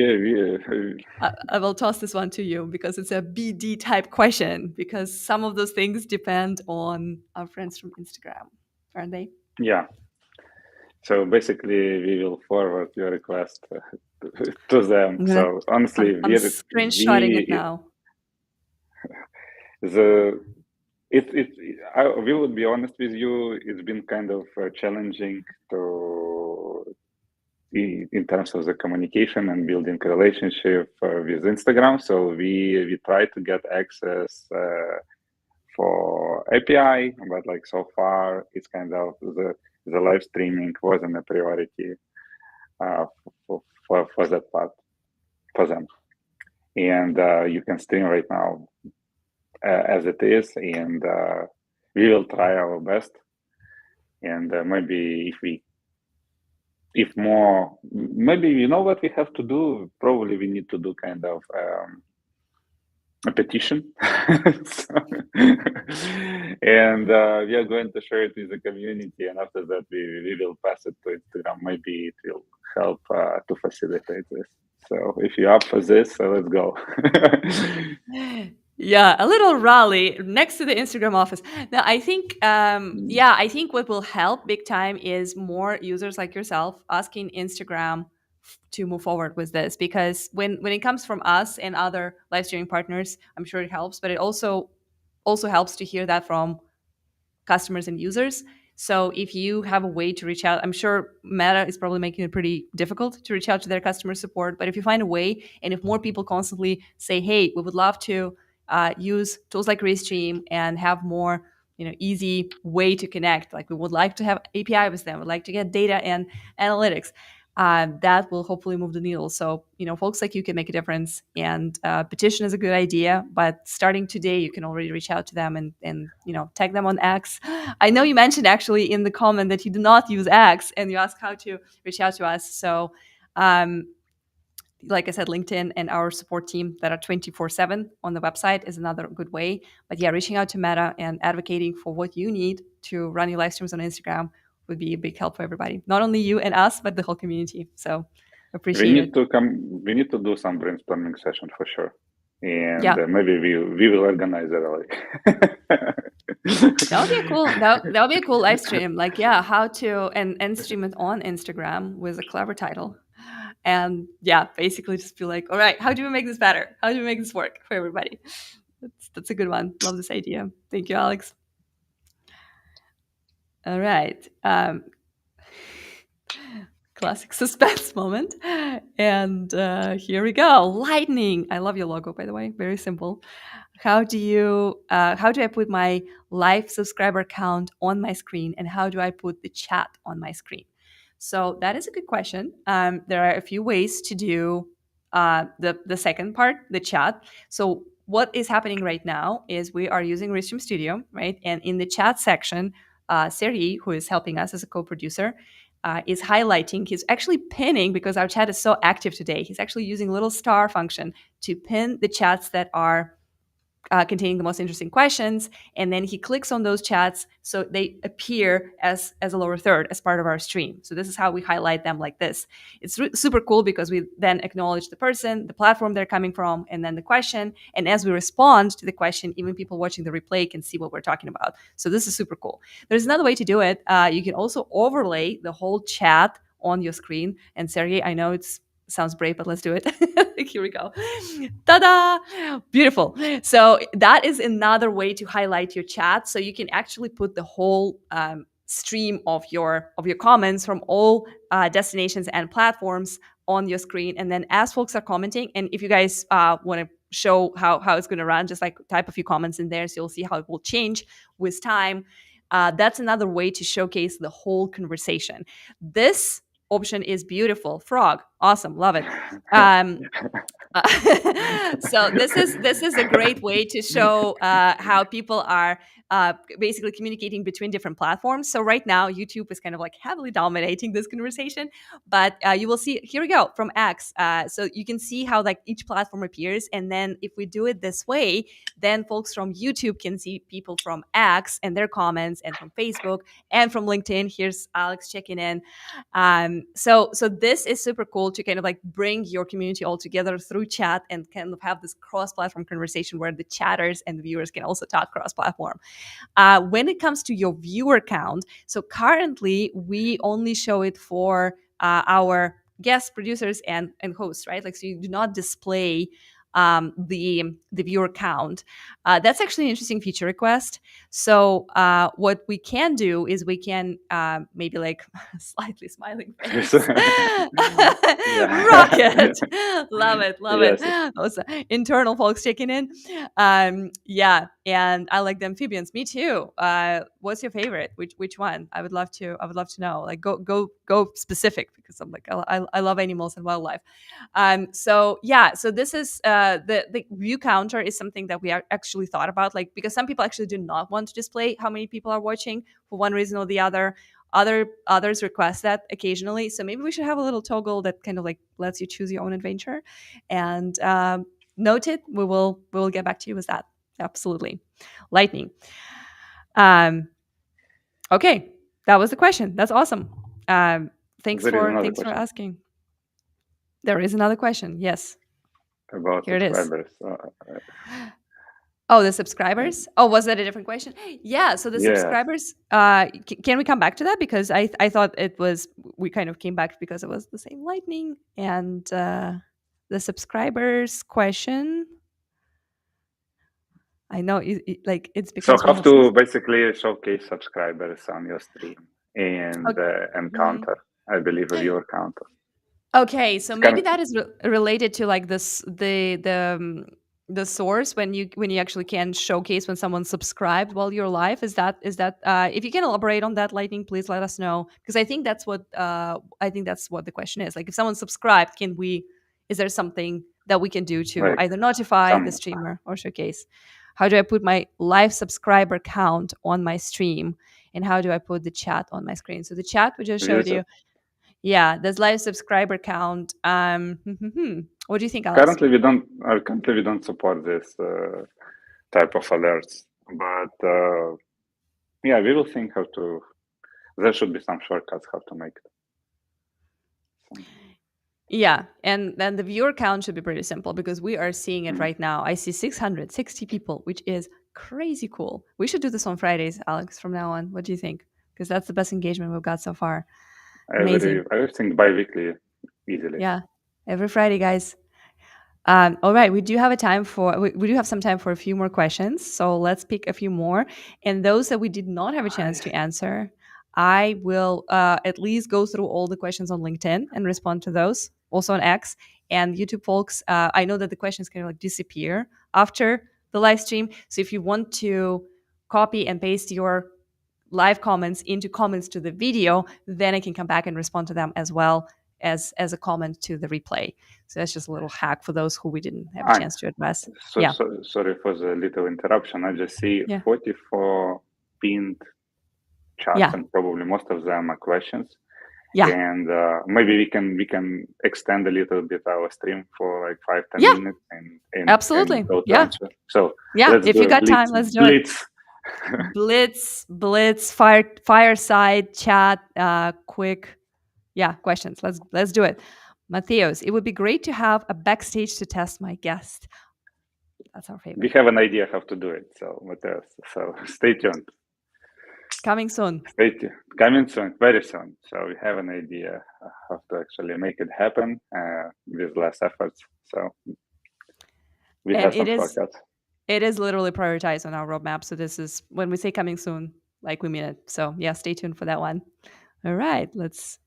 Speaker 1: I will toss this one to you because it's a BD type question because some of those things depend on our friends from Instagram, aren't they?
Speaker 2: yeah. So basically, we will forward your request to them.
Speaker 1: I'm gonna.
Speaker 2: So honestly,
Speaker 1: I'm screenshotting it
Speaker 2: we
Speaker 1: now.
Speaker 2: the it we would be honest with you. It's been kind of challenging to in terms of the communication and building a relationship with Instagram. So we try to get access for API, but like so far, it's kind of the live streaming wasn't a priority uh, for that part for them. And you can stream right now as it is, and we will try our best. And maybe if we if more, maybe you know what we have to do. Probably we need to do kind of a petition. So, and we are going to share it with the community, and after that we will pass it to Instagram. Maybe it will help to facilitate this. So if you're up for this, let's go.
Speaker 1: Yeah, a little rally next to the Instagram office. Now, I think, yeah, I think what will help big time is more users like yourself asking Instagram to move forward with this, because when it comes from us and other live streaming partners, I'm sure it helps, but it also helps to hear that from customers and users. So if you have a way to reach out, I'm sure Meta is probably making it pretty difficult to reach out to their customer support. But if you find a way, and if more people constantly say, "Hey, we would love to use tools like Restream and have more, easy way to connect. Like we would like to have API with them. We'd like to get data and analytics." That will hopefully move the needle. So, folks like you can make a difference. And petition is a good idea, but starting today, you can already reach out to them and tag them on X. I know you mentioned actually in the comment that you do not use X, and you asked how to reach out to us. So, um, like I said, LinkedIn and our support team that are 24/7 on the website is another good way. But yeah, reaching out to Meta and advocating for what you need to run your live streams on Instagram would be a big help for everybody. Not only you and us, but the whole community. So
Speaker 2: we
Speaker 1: appreciate
Speaker 2: need
Speaker 1: it.
Speaker 2: to come. We need to do some brainstorming session for sure, and
Speaker 1: Yeah.
Speaker 2: maybe we will organize it early.
Speaker 1: That would be a cool that would be a cool live stream. Like, yeah, how to and stream it on Instagram with a clever title. And yeah, basically just be like, all right, how do we make this better? How do we make this work for everybody? That's a good one. Love this idea. Thank you, Alex. All right. Classic suspense moment. And here we go. Lightning. I love your logo, by the way. Very simple. How do I put my live subscriber count on my screen, and how do I put the chat on my screen? So that is a good question. There are a few ways to do the second part, the chat. So what is happening right now is we are using Restream Studio, right? And in the chat section, Serhi, who is helping us as a co-producer, is highlighting. He's actually pinning, because our chat is so active today. He's actually using a little star function to pin the chats that are containing the most interesting questions, and then he clicks on those chats so they appear as a lower third, as part of our stream. So this is how we highlight them like this. It's super cool, because we then acknowledge the person, the platform they're coming from, and then the question. And as we respond to the question, even people watching the replay can see what we're talking about. So this is super cool. There's another way to do it. You can also overlay the whole chat on your screen. And Sergey, I know it's sounds brave, but let's do it. Here we go. Ta-da! Beautiful. So that is another way to highlight your chat. So you can actually put the whole stream of your comments from all destinations and platforms on your screen. And then as folks are commenting, and if you guys want to show how it's going to run, just like type a few comments in there, so you'll see how it will change with time. That's another way to showcase the whole conversation. This option is beautiful. Frog, awesome, love it. Um, so this is a great way to show how people are basically communicating between different platforms. So right now, YouTube is kind of like heavily dominating this conversation, but you will see, here we go, from X. So you can see how like each platform appears, and then if we do it this way, then folks from YouTube can see people from X and their comments, and from Facebook and from LinkedIn. Here's Alex checking in. So this is super cool to kind of like bring your community all together through chat, and kind of have this cross-platform conversation where the chatters and the viewers can also talk cross-platform. When it comes to your viewer count, so currently we only show it for our guest producers and hosts, right? Like, so you do not display the viewer count. That's actually an interesting feature request. So what we can do is we can maybe like slightly smiling face.
Speaker 2: Yeah.
Speaker 1: Rocket. Love it, love it.
Speaker 2: Yes.
Speaker 1: Those internal folks checking in. Yeah, and I like the amphibians. Me too. What's your favorite? Which one? I would love to know. Like, go specific, because I'm like, I love animals and wildlife. So yeah, so this is the view counter is something that we actually thought about, like, because some people actually do not want to display how many people are watching for one reason or the other. others request that occasionally. So maybe we should have a little toggle that kind of like lets you choose your own adventure. And note it. We will get back to you with that. Absolutely. Lightning. Um, okay, that was the question. That's awesome. Um, thanks
Speaker 2: There is
Speaker 1: for
Speaker 2: another
Speaker 1: thanks for
Speaker 2: question
Speaker 1: asking. There is another question. Yes,
Speaker 2: about
Speaker 1: here it is.
Speaker 2: subscribers.
Speaker 1: Oh, the subscribers. Oh, was that a different question? Yeah. So the
Speaker 2: Yes.
Speaker 1: subscribers. Can we come back to that because I thought it was we kind of came back because it was the same lightning and the subscribers question. I know like it's
Speaker 2: So
Speaker 1: because we
Speaker 2: have
Speaker 1: have some.
Speaker 2: to basically showcase subscribers on your stream and
Speaker 1: Okay.
Speaker 2: counter. I believe a viewer counter.
Speaker 1: Okay, so
Speaker 2: It's
Speaker 1: maybe
Speaker 2: kind
Speaker 1: that is related to like this the source when you actually can showcase when someone subscribed while you're live. Is that if you can elaborate on that, Lightning, please let us know because I think that's what the question is. Like if someone subscribed, can we? Is there something that we can do to
Speaker 2: like
Speaker 1: either notify the
Speaker 2: some
Speaker 1: streamer or showcase? How do I put my live subscriber count on my stream, and how do I put the chat on my screen? So the chat we just showed
Speaker 2: views.
Speaker 1: you, yeah, there's live subscriber count. What do you think, Alex?
Speaker 2: Currently we don't support this type of alerts, but yeah, we will think how to. There should be some shortcuts how to make it. Some,
Speaker 1: Yeah, and then the viewer count should be pretty simple because we are seeing it
Speaker 2: mm.
Speaker 1: right now. I see 660 people, which is crazy cool. We should do this on Fridays, Alex, from now on. What do you think? Because that's the best engagement we've got so far. Amazing.
Speaker 2: I think bi-weekly easily.
Speaker 1: Yeah, every Friday, guys. All right, we do have some time for a few more questions, so let's pick a few more. And those that we did not have a chance to answer, I will at least go through all the questions on LinkedIn and respond to those. Also on X and YouTube, folks. I know that the questions kind of like disappear after the live stream, so if you want to copy and paste your live comments into comments to the video, then I can come back and respond to them as well as a comment to the replay. So that's just a little hack for those who we didn't have a
Speaker 2: Ah,
Speaker 1: chance to address. Yeah.
Speaker 2: sorry for the little interruption. I just see
Speaker 1: Yeah.
Speaker 2: 44 pinned chats,
Speaker 1: Yeah.
Speaker 2: and probably most of them are questions.
Speaker 1: Yeah.
Speaker 2: And maybe we can extend a little bit our stream for like 5-10
Speaker 1: Yeah.
Speaker 2: minutes and
Speaker 1: Absolutely.
Speaker 2: go to
Speaker 1: Yeah.
Speaker 2: answer. So
Speaker 1: Yeah.
Speaker 2: let's
Speaker 1: If
Speaker 2: do
Speaker 1: you
Speaker 2: a
Speaker 1: got time, let's do it.
Speaker 2: blitz.
Speaker 1: Blitz, fireside chat, quick. Yeah, questions. Let's do it. Matheos, it would be great to have a backstage to test my guest. That's our
Speaker 2: We
Speaker 1: favorite.
Speaker 2: have an idea how to do it. So what else? So stay tuned.
Speaker 1: Coming soon.
Speaker 2: Stay tuned. Coming soon, very soon. So we have an idea how to actually make it happen with less efforts. So we
Speaker 1: And
Speaker 2: have some shortcuts.
Speaker 1: it is literally prioritized on our roadmap. So this is when we say coming soon, like we mean it. So yeah, stay tuned for that one. All right, let's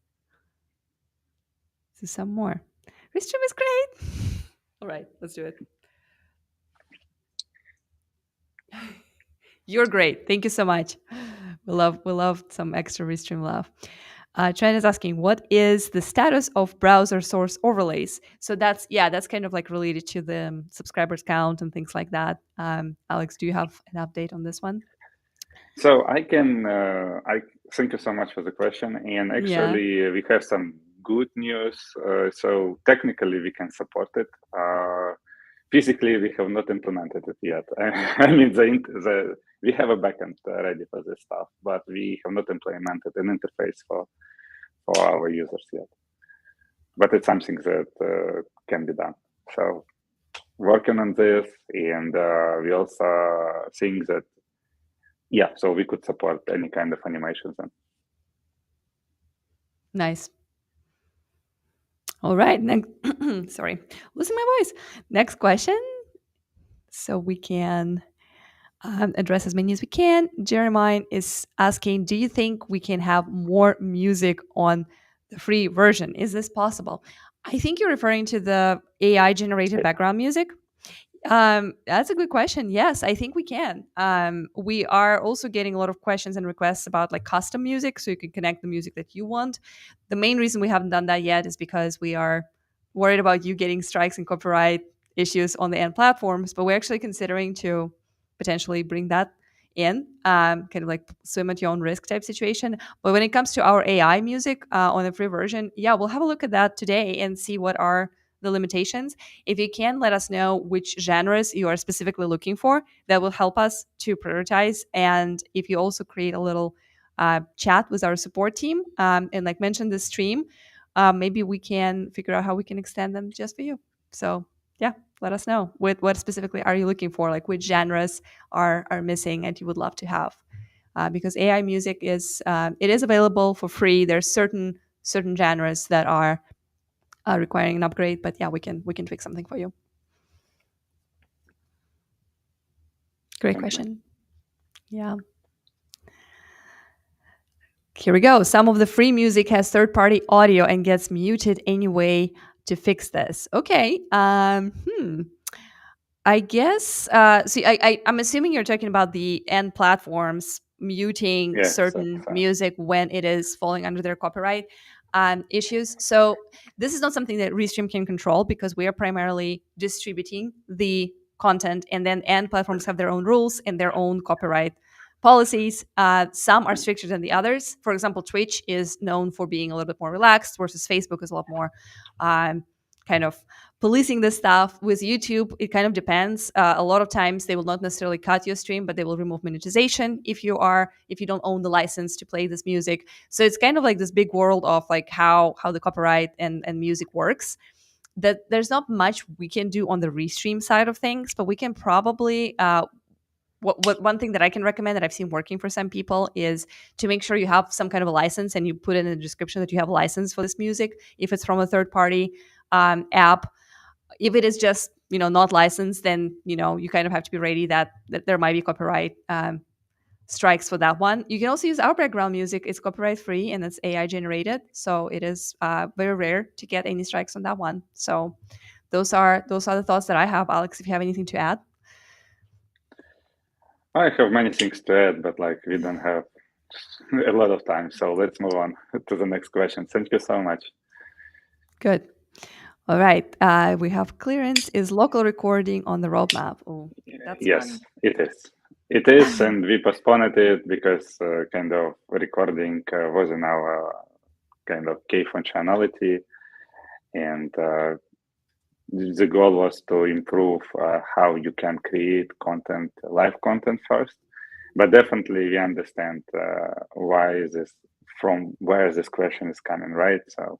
Speaker 1: do some more. Restream is great. All right, let's do it. You're great. Thank you so much. We love some extra Restream love. Trent is asking, what is the status of browser source overlays? So that's kind of like related to the subscribers count and things like that. Alex, do you have an update on this one?
Speaker 2: So I thank you so much for the question. And
Speaker 1: Yeah.
Speaker 2: actually, we have some good news. So technically, we can support it. Physically, we have not implemented it yet. I mean, we have a backend ready for this stuff, but we have not implemented an interface for our users yet. But it's something that can be done. So working on this, and we also think that yeah, so we could support any kind of animations. And
Speaker 1: Nice. All right. Next, sorry, losing my voice. Next question, so we can address as many as we can. Jeremiah is asking, do you think we can have more music on the free version? Is this possible? I think you're referring to the AI generated background music. That's a good question. Yes, I think we can. We are also getting a lot of questions and requests about like custom music, so you can connect the music that you want. The main reason we haven't done that yet is because we are worried about you getting strikes and copyright issues on the end platforms. But we're actually considering to potentially bring that in, kind of like swim at your own risk type situation. But when it comes to our AI music on the free version, yeah, we'll have a look at that today and see what are the limitations. If you can, let us know which genres you are specifically looking for. That will help us to prioritize. And if you also create a little chat with our support team, and like mentioned the stream, maybe we can figure out how we can extend them just for you. So yeah, let us know what specifically are you looking for, like which genres are missing and you would love to have. Because AI music is it is available for free. There's certain genres that are requiring an upgrade, but yeah, we can fix something for you. Great
Speaker 2: Thank you.
Speaker 1: question. Yeah. Here we go. Some of the free music has third party audio and gets muted anyway to fix this. Okay. I guess. See, I'm assuming you're talking about the end platforms muting
Speaker 2: Yes,
Speaker 1: certain music when it is falling under their copyright issues. So this is not something that Restream can control because we are primarily distributing the content, and then end platforms have their own rules and their own copyright policies. Some are stricter than the others. For example, Twitch is known for being a little bit more relaxed, versus Facebook is a lot more kind of policing this stuff. With YouTube, it kind of depends. A lot of times they will not necessarily cut your stream, but they will remove monetization if you don't own the license to play this music. So it's kind of like this big world of like how the copyright and music works. That there's not much we can do on the restream side of things, but we can probably what one thing that I can recommend that I've seen working for some people is to make sure you have some kind of a license and you put in the description that you have a license for this music if it's from a third party app. If it is just not licensed, then you kind of have to be ready that there might be copyright strikes for that one. You can also use our background music. It's copyright free and it's AI generated, so it is very rare to get any strikes on that one. So those are the thoughts that I have. Alex, if you have anything to add.
Speaker 2: I have many things to add, but like we don't have a lot of time, so let's move on to the next question. Thank you so much.
Speaker 1: Good. All right. We have clearance. Is local recording on the roadmap? Oh, that's
Speaker 2: Yes,
Speaker 1: fun.
Speaker 2: it is. It is, and we postponed it because kind of recording wasn't our kind of key functionality, and the goal was to improve how you can create content, live content first. But definitely, we understand why is this from where this question is coming, right? So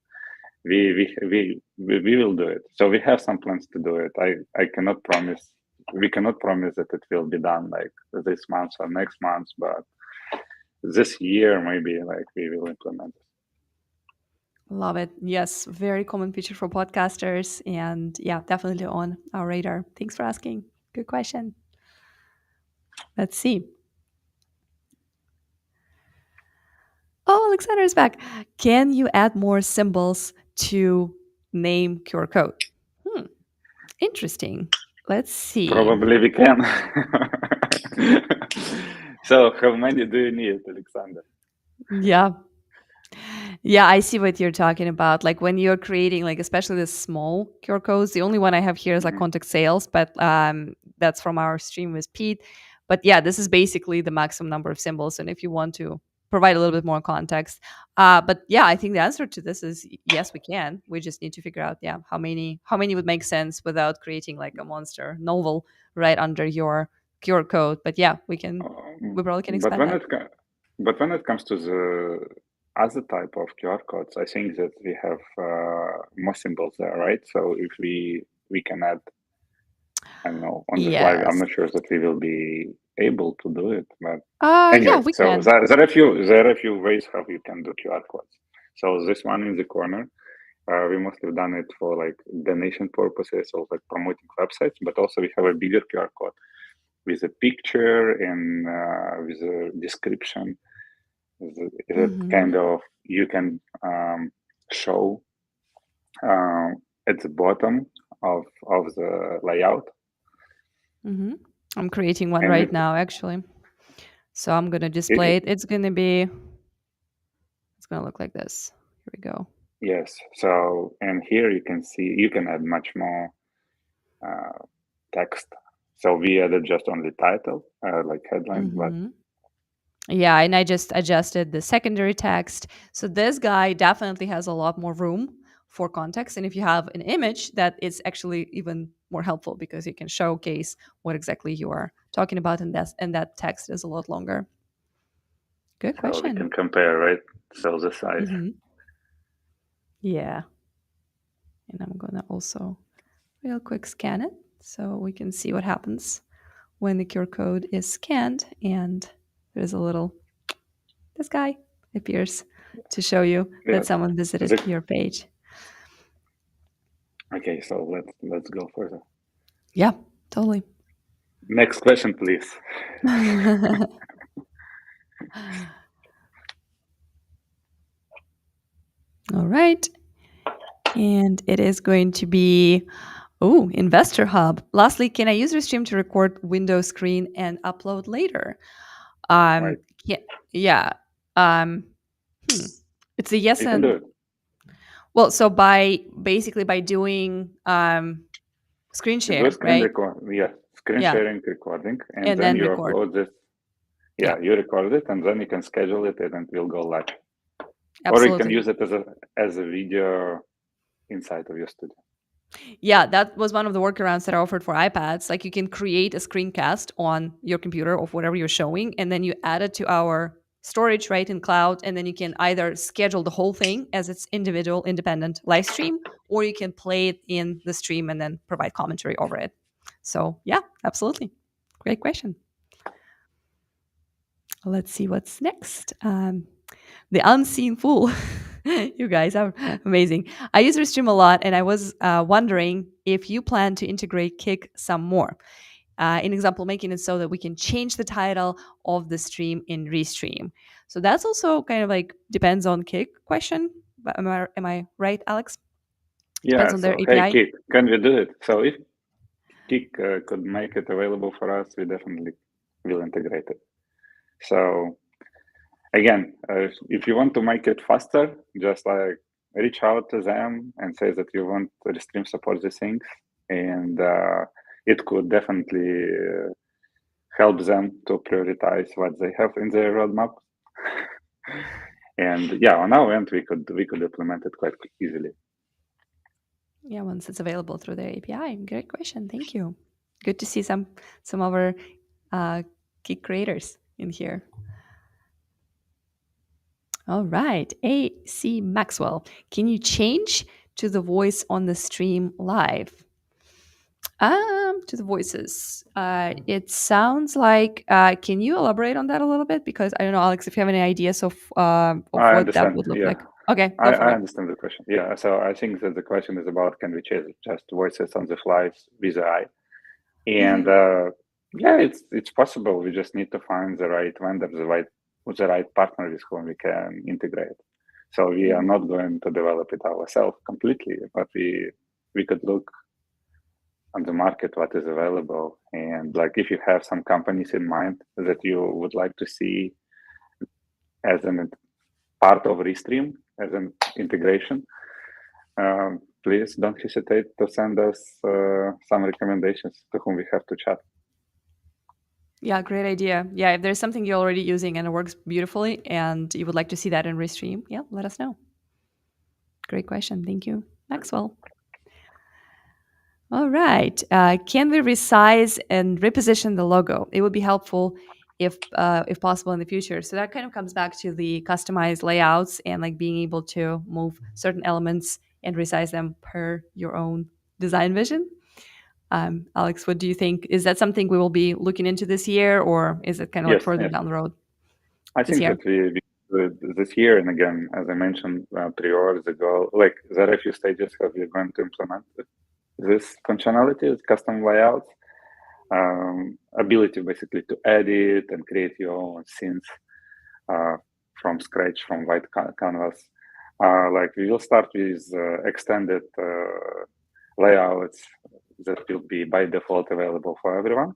Speaker 2: we will do it. So we have some plans to do it. I cannot promise. We cannot promise that it will be done like this month or next month, but this year maybe like we will implement it.
Speaker 1: Love it. Yes, very common feature for podcasters. And yeah, definitely on our radar. Thanks for asking. Good question. Let's see. Oh, Alexander is back. Can you add more symbols to name QR code? Hmm, interesting. Let's see.
Speaker 2: Probably we can. So how many do you need, Alexander?
Speaker 1: Yeah. Yeah, I see what you're talking about. Like when you're creating, like especially the small QR codes. The only one I have here is like
Speaker 2: Mhm.
Speaker 1: contact sales, but that's from our stream with Pete. But yeah, this is basically the maximum number of symbols. And if you want to provide a little bit more context, but yeah, I think the answer to this is yes, we can. We just need to figure out, yeah, how many would make sense without creating like a monster novel right under your QR code. But yeah, we can. We probably can
Speaker 2: But
Speaker 1: expand
Speaker 2: when
Speaker 1: that.
Speaker 2: it comes to the other type of QR codes, I think that we have more symbols there, right? So if we can add, I don't know, on the fly, I'm
Speaker 1: Yes.
Speaker 2: not sure that we will be able to do it, but
Speaker 1: Yeah,
Speaker 2: anyway.
Speaker 1: we
Speaker 2: So
Speaker 1: can.
Speaker 2: there are a few ways how you can do QR codes. So this one in the corner, we mostly have done it for like donation purposes or like promoting websites, but also we have a bigger QR code with a picture and with a description that
Speaker 1: Hmm.
Speaker 2: kind of you can show at the bottom of the layout,
Speaker 1: Hmm. I'm creating one
Speaker 2: and
Speaker 1: right now, actually. So I'm gonna display
Speaker 2: it
Speaker 1: it. It's gonna look like this. Here we go.
Speaker 2: yes. So and here you can see you can add much more uh, text. So we added just only title, like headline, but
Speaker 1: Yeah, and I just adjusted the secondary text. So this guy definitely has a lot more room for context. And if you have an image, that is actually even more helpful because you can showcase what exactly you are talking about, and that text is a lot longer. Good
Speaker 2: so we
Speaker 1: question.
Speaker 2: can compare, right? So the size.
Speaker 1: Yeah. And I'm gonna also real quick scan it so we can see what happens when the QR code is scanned and there's a little, this guy appears to show you that
Speaker 2: Yes.
Speaker 1: someone visited
Speaker 2: The-
Speaker 1: your page.
Speaker 2: okay, so let's go further.
Speaker 1: Yeah, totally.
Speaker 2: Next question, please.
Speaker 1: All right. And it is going to be, oh, Investor Hub. Lastly, can I use Restream to record window screen and upload later?
Speaker 2: Right.
Speaker 1: Yeah. Yeah. Um, hmm. It's a yes
Speaker 2: You can do
Speaker 1: and
Speaker 2: it.
Speaker 1: well, so by basically by doing screen
Speaker 2: Do a
Speaker 1: share,
Speaker 2: screen
Speaker 1: right?
Speaker 2: record, yeah, screen
Speaker 1: Yeah.
Speaker 2: sharing recording, and
Speaker 1: And
Speaker 2: then
Speaker 1: then
Speaker 2: you
Speaker 1: record.
Speaker 2: upload this.
Speaker 1: Yeah,
Speaker 2: Yeah, you record it, and then you can schedule it, and it will go live. Or you can
Speaker 1: absolutely.
Speaker 2: use it as a video inside of your studio.
Speaker 1: Yeah, that was one of the workarounds that I offered for iPads. Like you can create a screencast on your computer of whatever you're showing, and then you add it to our storage, right, in cloud. And then you can either schedule the whole thing as its individual, independent live stream, or you can play it in the stream and then provide commentary over it. So, yeah, absolutely. Great question. Let's see what's next. The unseen fool. You guys are amazing. I use Restream a lot, and I was wondering if you plan to integrate Kick some more. In example, making it so that we can change the title of the stream in Restream. So that's also kind of like depends on Kick question. But am I right, Alex? Depends
Speaker 2: Yeah.
Speaker 1: on their
Speaker 2: So hey,
Speaker 1: API.
Speaker 2: Kik, can we do it? So if Kik could make it available for us, we definitely will integrate it. So again, if you want to make it faster, just like reach out to them and say that you want the stream support these things, and it could definitely help them to prioritize what they have in their roadmap. And yeah, on our end, we could implement it quite easily.
Speaker 1: Yeah, once it's available through their API. Great question. Thank you. Good to see some of our Kick creators in here. All right. AC Maxwell, can you change to the voice on the stream live? To the voices. It sounds like. Can you elaborate on that a little bit? Because I don't know, Alex, if you have any ideas of
Speaker 2: I
Speaker 1: what that
Speaker 2: understand.
Speaker 1: would look
Speaker 2: Yeah,
Speaker 1: like. Okay, go for
Speaker 2: I
Speaker 1: it.
Speaker 2: understand the question. Yeah, so I think that the question is about can we change just voices on the fly with AI? And
Speaker 1: Hmm.
Speaker 2: yeah, it's possible. We just need to find the right vendor, the right partner with whom we can integrate. So we are
Speaker 1: Hmm.
Speaker 2: not going to develop it ourselves completely, but we could look on the market what is available. And like if you have some companies in mind that you would like to see as an part of Restream, as an integration, please don't hesitate to send us some recommendations to whom we have to chat.
Speaker 1: Yeah, great idea. Yeah, if there's something you're already using and it works beautifully, and you would like to see that in Restream, yeah, let us know. Great question. Thank you, Maxwell. All right. Can we resize and reposition the logo? It would be helpful if possible in the future. So that kind of comes back to the customized layouts and like being able to move certain elements and resize them per your own design vision. Alex, what do you think? Is that something we will be looking into this year, or is it kind of like
Speaker 2: Yes,
Speaker 1: further
Speaker 2: yes.
Speaker 1: down the road
Speaker 2: I
Speaker 1: this
Speaker 2: think
Speaker 1: year?
Speaker 2: that this year, and again, as I mentioned prior, the goal, like there are a few stages how we're going to implement this functionality, custom layouts, ability basically to edit and create your own scenes uh, from scratch, from white canvas. Like we will start with extended layouts that will be by default available for everyone.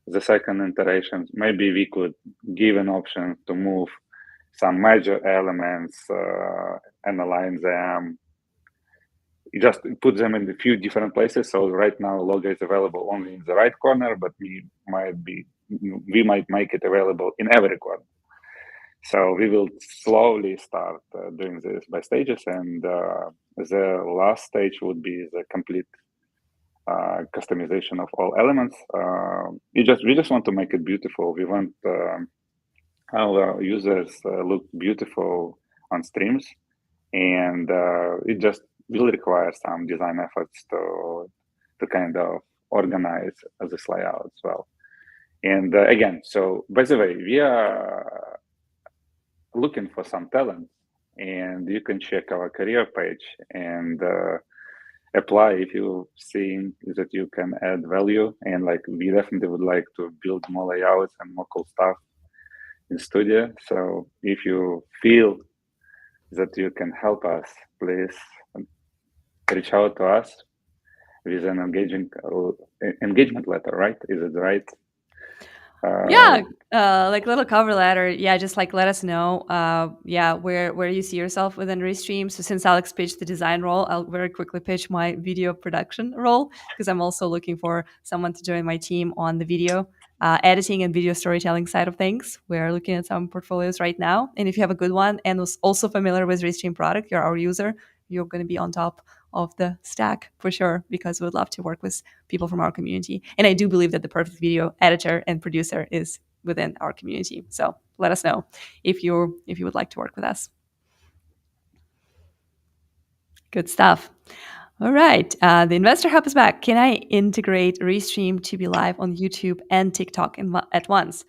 Speaker 2: The second iteration, maybe we could give an option to move some major elements and align them you just put them in a few different places. So right now, logo is available only in the right corner, but we might make it available in every corner. So we will slowly start doing this by stages, and the last stage would be the complete customization of all elements. We just want to make it beautiful. We want our users look beautiful on streams, and it just will require some design efforts to kind of organize this layout as well. And again, so by the way, we are looking for some talent, and you can check our career page and apply if you think that you can add value. And like we definitely would like to build more layouts and more cool stuff in studio. So if you feel that you can help us, please reach out to us with an engagement letter, right? Is it right?
Speaker 1: Yeah,
Speaker 2: Uh,
Speaker 1: like little cover letter. Yeah, just like let us know. Yeah, where you see yourself within Restream. So since Alex pitched the design role, I'll very quickly pitch my video production role because I'm also looking for someone to join my team on the video editing and video storytelling side of things. We're looking at some portfolios right now, and if you have a good one and was also familiar with Restream product, you're our user. You're going to be on top of the stack for sure because we would love to work with people from our community. And I do believe that the perfect video editor and producer is within our community. So let us know if you would like to work with us. Good stuff. All right. The Investor Hub is back. Can I integrate Restream to be live on YouTube and TikTok at once?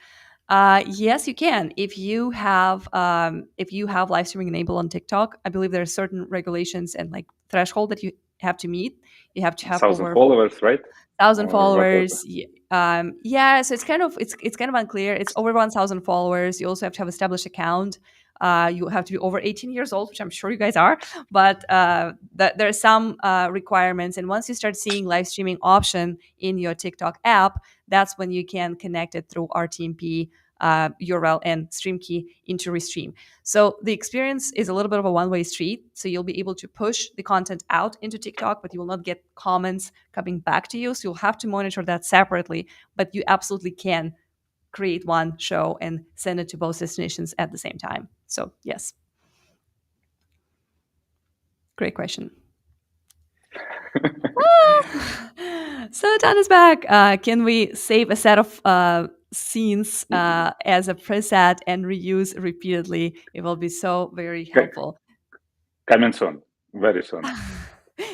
Speaker 1: Yes, you can. If you have live streaming enabled on TikTok, I believe there are certain regulations and like threshold that you have to meet. You have to have
Speaker 2: 1,000
Speaker 1: over
Speaker 2: followers, right?
Speaker 1: 1,000
Speaker 2: Or what was it?
Speaker 1: followers. Yeah, so it's kind of unclear. It's over 1,000 followers. You also have to have established account. You have to be over 18 years old, which I'm sure you guys are. But there are some requirements, and once you start seeing live streaming option in your TikTok app, that's when you can connect it through RTMP URL and stream key into Restream. So the experience is a little bit of a one-way street. So you'll be able to push the content out into TikTok, but you will not get comments coming back to you. So you'll have to monitor that separately, but you absolutely can create one show and send it to both destinations at the same time. So yes, great question. So Dan is back. Can we save a set of scenes as a preset and reuse repeatedly? It will be so very helpful.
Speaker 2: Coming soon, very soon.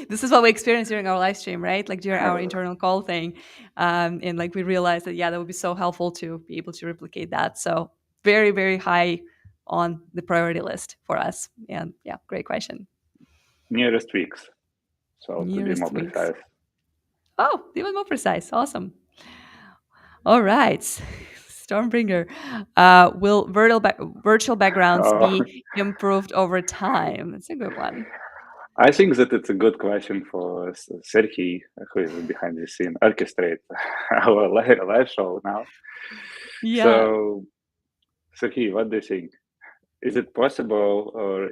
Speaker 1: This is what we experienced during our live stream, right? Like during our internal call thing. And like we realized that, yeah, that would be so helpful to be able to replicate that. So very, very high on the priority list for us. And yeah, great question.
Speaker 2: Nearest weeks. So to be more
Speaker 1: Nearest weeks.
Speaker 2: precise.
Speaker 1: Oh, even more precise. Awesome. All right. Stormbringer. Will virtual backgrounds
Speaker 2: Uh,
Speaker 1: be improved over time? That's a good one.
Speaker 2: I think that it's a good question for Serhi, who is behind the scene, orchestrate our live show now.
Speaker 1: Yeah.
Speaker 2: So, Serhi, what do you think? Is it possible, or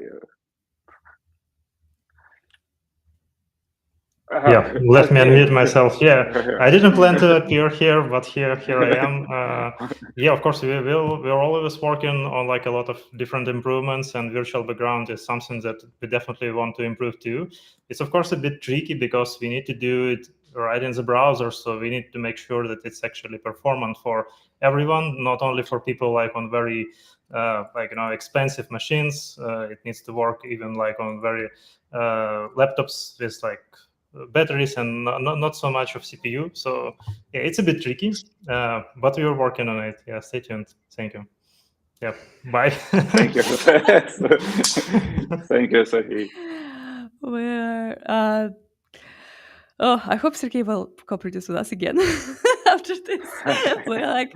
Speaker 3: Yeah, let me
Speaker 2: okay?
Speaker 3: unmute myself. Yeah, I didn't plan to appear here, but here I am. Yeah, of course, we're always working on like a lot of different improvements, and virtual background is something that we definitely want to improve too. It's of course a bit tricky because we need to do it right in the browser, so we need to make sure that it's actually performant for everyone, not only for people like on very expensive machines. It needs to work even like on very laptops with like batteries and not so much of CPU. So yeah, it's a bit tricky, but we're working on it. Yeah, stay tuned. Thank you. Yeah, bye.
Speaker 2: Thank you. Thank you, Serhi.
Speaker 1: Where oh, I hope Sergey will co-produce with us again after this. We're like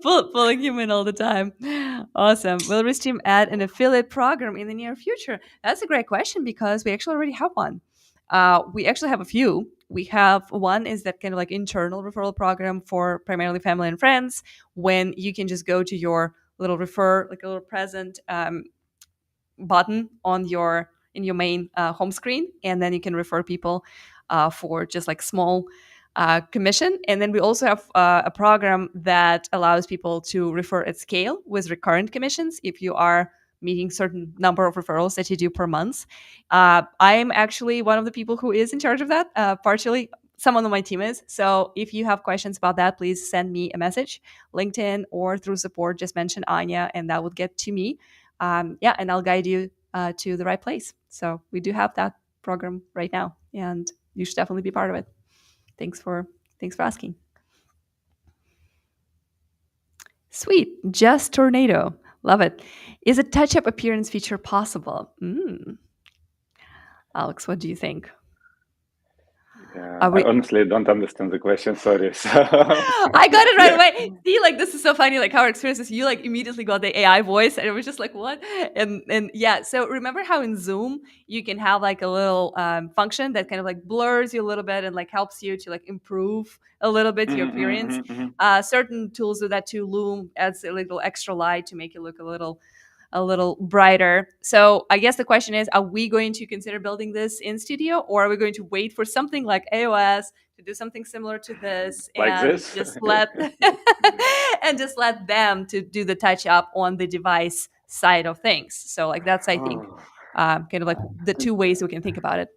Speaker 1: pulling him in all the time. Awesome. Will Restream add an affiliate program in the near future? That's a great question because we actually already have one. We actually have a few. We have one is that kind of like internal referral program for primarily family and friends when you can just go to your little refer, like a little present button on your main home screen, and then you can refer people for just like small commission. And then we also have a program that allows people to refer at scale with recurrent commissions if you are meeting certain number of referrals that you do per month. I'm actually one of the people who is in charge of that. Partially, someone on my team is. So if you have questions about that, please send me a message, LinkedIn or through support. Just mention Anya, and that would get to me. Yeah, and I'll guide you to the right place. So we do have that program right now, and you should definitely be part of it. Thanks for asking. Sweet, just tornado. Love it. Is a touch-up appearance feature possible? Alex, what do you think?
Speaker 2: Yeah,
Speaker 1: Are
Speaker 2: I
Speaker 1: we
Speaker 2: honestly don't understand the question. Sorry. So,
Speaker 1: I got it right away. See, like this is so funny. Like our experiences, you like immediately got the AI voice, and it was just like what? And yeah. So remember how in Zoom you can have like a little function that kind of like blurs you a little bit and like helps you to like improve a little bit your
Speaker 2: Mhm,
Speaker 1: appearance.
Speaker 2: mhm, mhm.
Speaker 1: Certain tools do that too. Loom adds a little extra light to make it look a little brighter. So I guess the question is, are we going to consider building this in studio, or are we going to wait for something like AOS to do something similar to this
Speaker 2: Like
Speaker 1: and
Speaker 2: this?
Speaker 1: just let and just let them to do the touch up on the device side of things? So like that's, I think,
Speaker 2: Oh,
Speaker 1: kind of like the two ways we can think about it.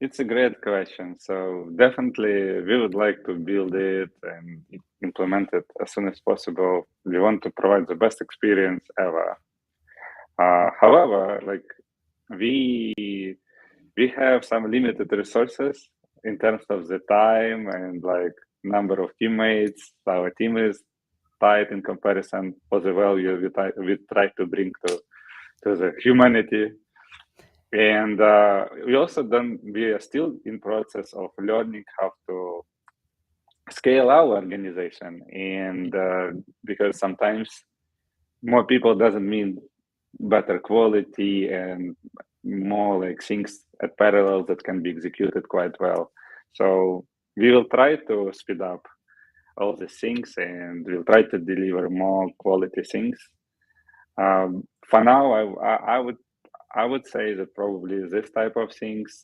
Speaker 2: it's a great question. So definitely, we would like to build it and implement it as soon as possible. We want to provide the best experience ever. However, like we we have some limited resources in terms of the time and like number of teammates. Our team is tight in comparison for the value we try to bring to the humanity. And we also don't we are still in process of learning how to scale our organization, and because sometimes more people doesn't mean better quality and more like things at parallel that can be executed quite well. So we will try to speed up all the things, and we'll try to deliver more quality things. For now, I would say that probably this type of things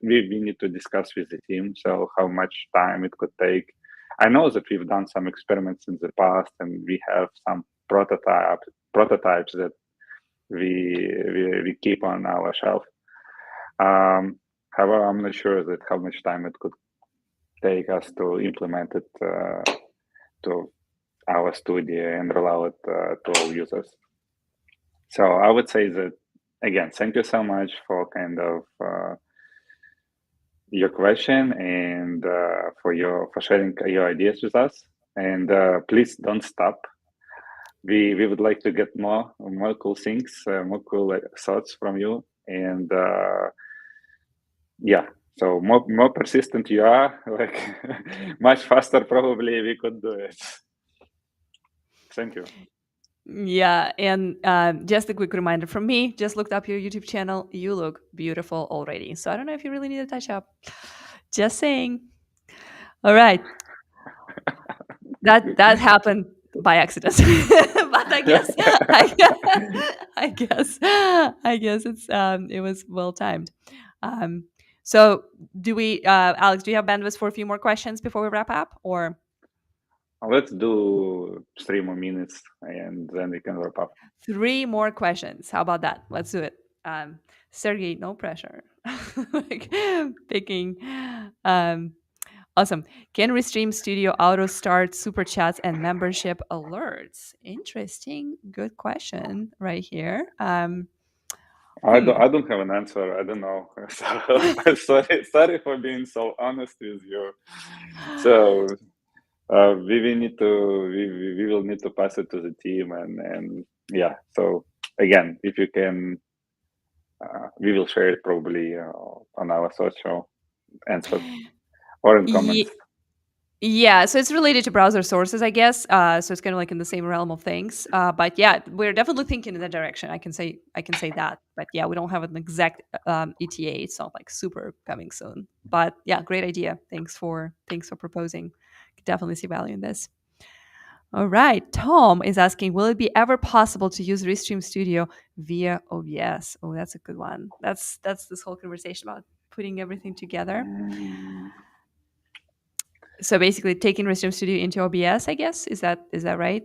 Speaker 2: we need to discuss with the team. So how much time it could take. I know that we've done some experiments in the past, and we have some prototypes that we keep on our shelf. However, I'm not sure that how much time it could take us to implement it to our studio and roll out to all users. So I would say that again, thank you so much for kind of your question and for sharing your ideas with us. And please don't stop. We would like to get more cool things, more cool thoughts from you. And yeah, so more persistent you are, like much faster probably we could do it. Thank you.
Speaker 1: Yeah, and just a quick reminder from me, just looked up your YouTube channel. You look beautiful already. So I don't know if you really need a touch up. Just saying. All right. That happened by accident. But I guess it was well timed. Um so do we Alex, do you have bandwidth for a few more questions before we wrap up, or
Speaker 2: Let's do 3 more minutes and then we can wrap up.
Speaker 1: 3 more questions? How about that? Let's do it. Sergey, no pressure. Like picking. Um, awesome. Can Restream Studio auto start super chats and membership alerts? Interesting. Good question right here.
Speaker 2: I don't have an answer. I don't know. So sorry for being so honest with you. So we need to we will need to pass it to the team, and yeah. So again, if you can, we will share it probably on our social answer or in comments.
Speaker 1: Ye- Yeah, so it's related to browser sources, I guess. So it's kind of like in the same realm of things. But yeah, we're definitely thinking in that direction. I can say that. But yeah, we don't have an exact ETA. It's not like super coming soon. But yeah, great idea. Thanks for proposing. Could definitely see value in this. All right. Tom is asking, will it be ever possible to use Restream Studio via OBS? Oh, that's a good one. That's this whole conversation about putting everything together.
Speaker 2: Mm,
Speaker 1: So basically taking Restream Studio into OBS, I guess. Is that right?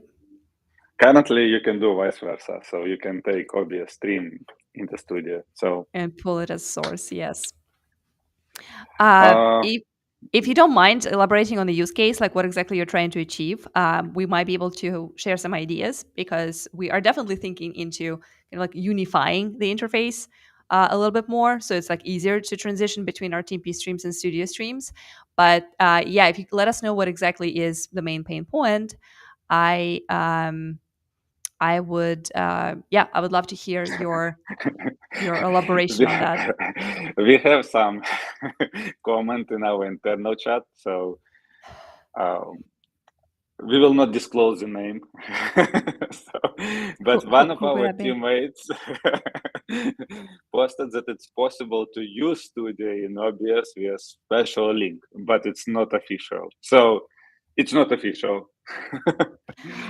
Speaker 2: Currently, you can do vice versa. So you can take OBS stream in the studio. So
Speaker 1: And pull it as source, yes. Uh,
Speaker 2: uh,
Speaker 1: if you don't mind elaborating on the use case, like what exactly you're trying to achieve, we might be able to share some ideas because we are definitely thinking into like unifying the interface a little bit more, so it's like easier to transition between our TMP streams and studio streams. But yeah, if you could let us know what exactly is the main pain point, I I would yeah, I would love to hear your elaboration
Speaker 2: we,
Speaker 1: on that.
Speaker 2: we have some comment in our internal chat. So um, we will not disclose the name. So,
Speaker 1: Who
Speaker 2: but
Speaker 1: who,
Speaker 2: one of
Speaker 1: who could
Speaker 2: our
Speaker 1: that be?
Speaker 2: teammates posted that it's possible to use Studio in OBS via special link, but it's not official. So it's not official.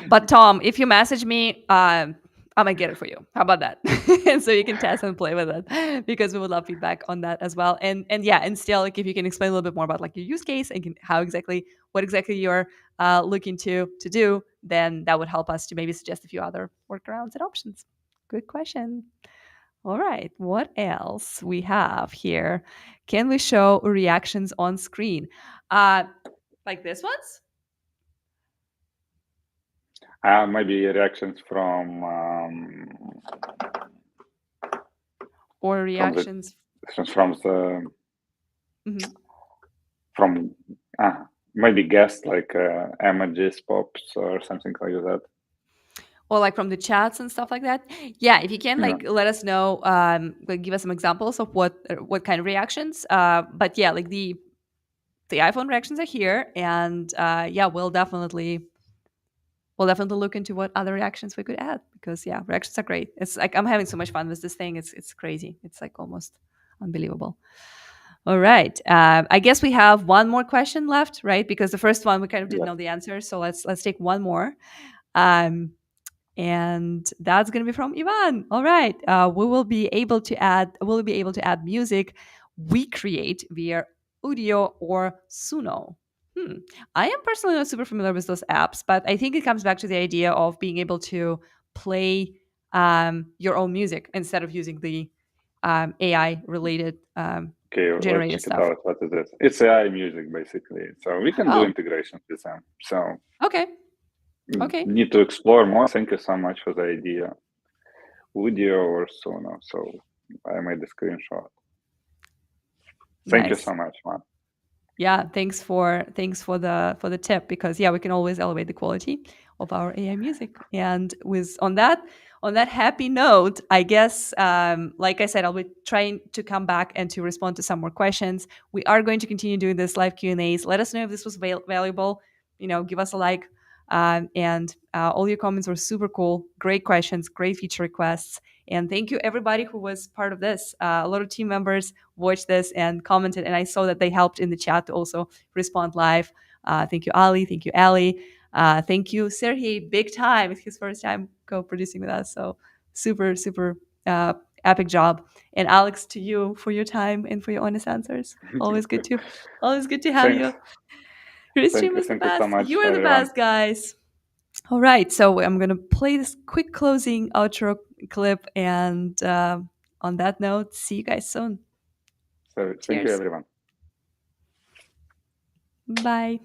Speaker 1: But Tom, if you message me, I'm gonna get it for you. How about that? And so you can test and play with it because we would love feedback on that as well. And yeah, and still, like if you can explain a little bit more about like your use case and how exactly what exactly you're looking to do, then that would help us to maybe suggest a few other workarounds and options. Good question. All right, what else we have here? Can we show reactions on screen? Uh, like this one's
Speaker 2: Maybe reactions
Speaker 1: or
Speaker 2: from the
Speaker 1: reactions?
Speaker 2: from the
Speaker 1: Mhm.
Speaker 2: from maybe guest like emojis pops or something like that.
Speaker 1: Or like from the chats and stuff like that. Yeah, if you can
Speaker 2: Yeah.
Speaker 1: like let us know, like give us some examples of what kind of reactions. But yeah, like the iPhone reactions are here, and yeah, we'll definitely look into what other reactions we could add because yeah, reactions are great. It's like I'm having so much fun with this thing. It's crazy. It's like almost unbelievable. All right. I guess we have one more question left, right? Because the first one we kind of didn't
Speaker 2: Yes.
Speaker 1: know the answer, so let's take one more. Um, and that's going to be from Ivan. All right, we'll be able to add music we create via Udio or Suno. Hmm. I am personally not super familiar with those apps, but I think it comes back to the idea of being able to play your own music instead of using the AI related
Speaker 2: Okay, let's
Speaker 1: generated
Speaker 2: check it
Speaker 1: stuff.
Speaker 2: out. What is this? It's AI music basically. So we can do
Speaker 1: Oh,
Speaker 2: integrations with them. So
Speaker 1: okay, okay,
Speaker 2: need to explore more. Thank you so much for the idea. Audio or Sono. So I made the screenshot. Thank you
Speaker 1: nice.
Speaker 2: so much, man.
Speaker 1: Yeah, thanks for the tip because yeah, we can always elevate the quality of our AI music. And with on that happy note, I guess like I said, I'll be trying to come back and to respond to some more questions. We are going to continue doing this live Q&As. Let us know if this was valuable. Give us a like. And all your comments were super cool. Great questions, great feature requests. And thank you everybody who was part of this. A lot of team members watched this and commented, and I saw that they helped in the chat to also respond live. Thank you, Ali. Thank you, Ali. Thank you, Sergey. Big time. It's his first time co-producing with us, so super, super uh, epic job. And Alex, to you for your time and for your honest answers. Always good to have
Speaker 2: thank,
Speaker 1: you. Restream is the
Speaker 2: thank you so
Speaker 1: best.
Speaker 2: much,
Speaker 1: You are the
Speaker 2: everyone.
Speaker 1: best, guys. All right, so I'm gonna play this quick closing outro clip, and on that note, see you guys soon.
Speaker 2: So thank you,
Speaker 1: Cheers.
Speaker 2: everyone.
Speaker 1: Bye.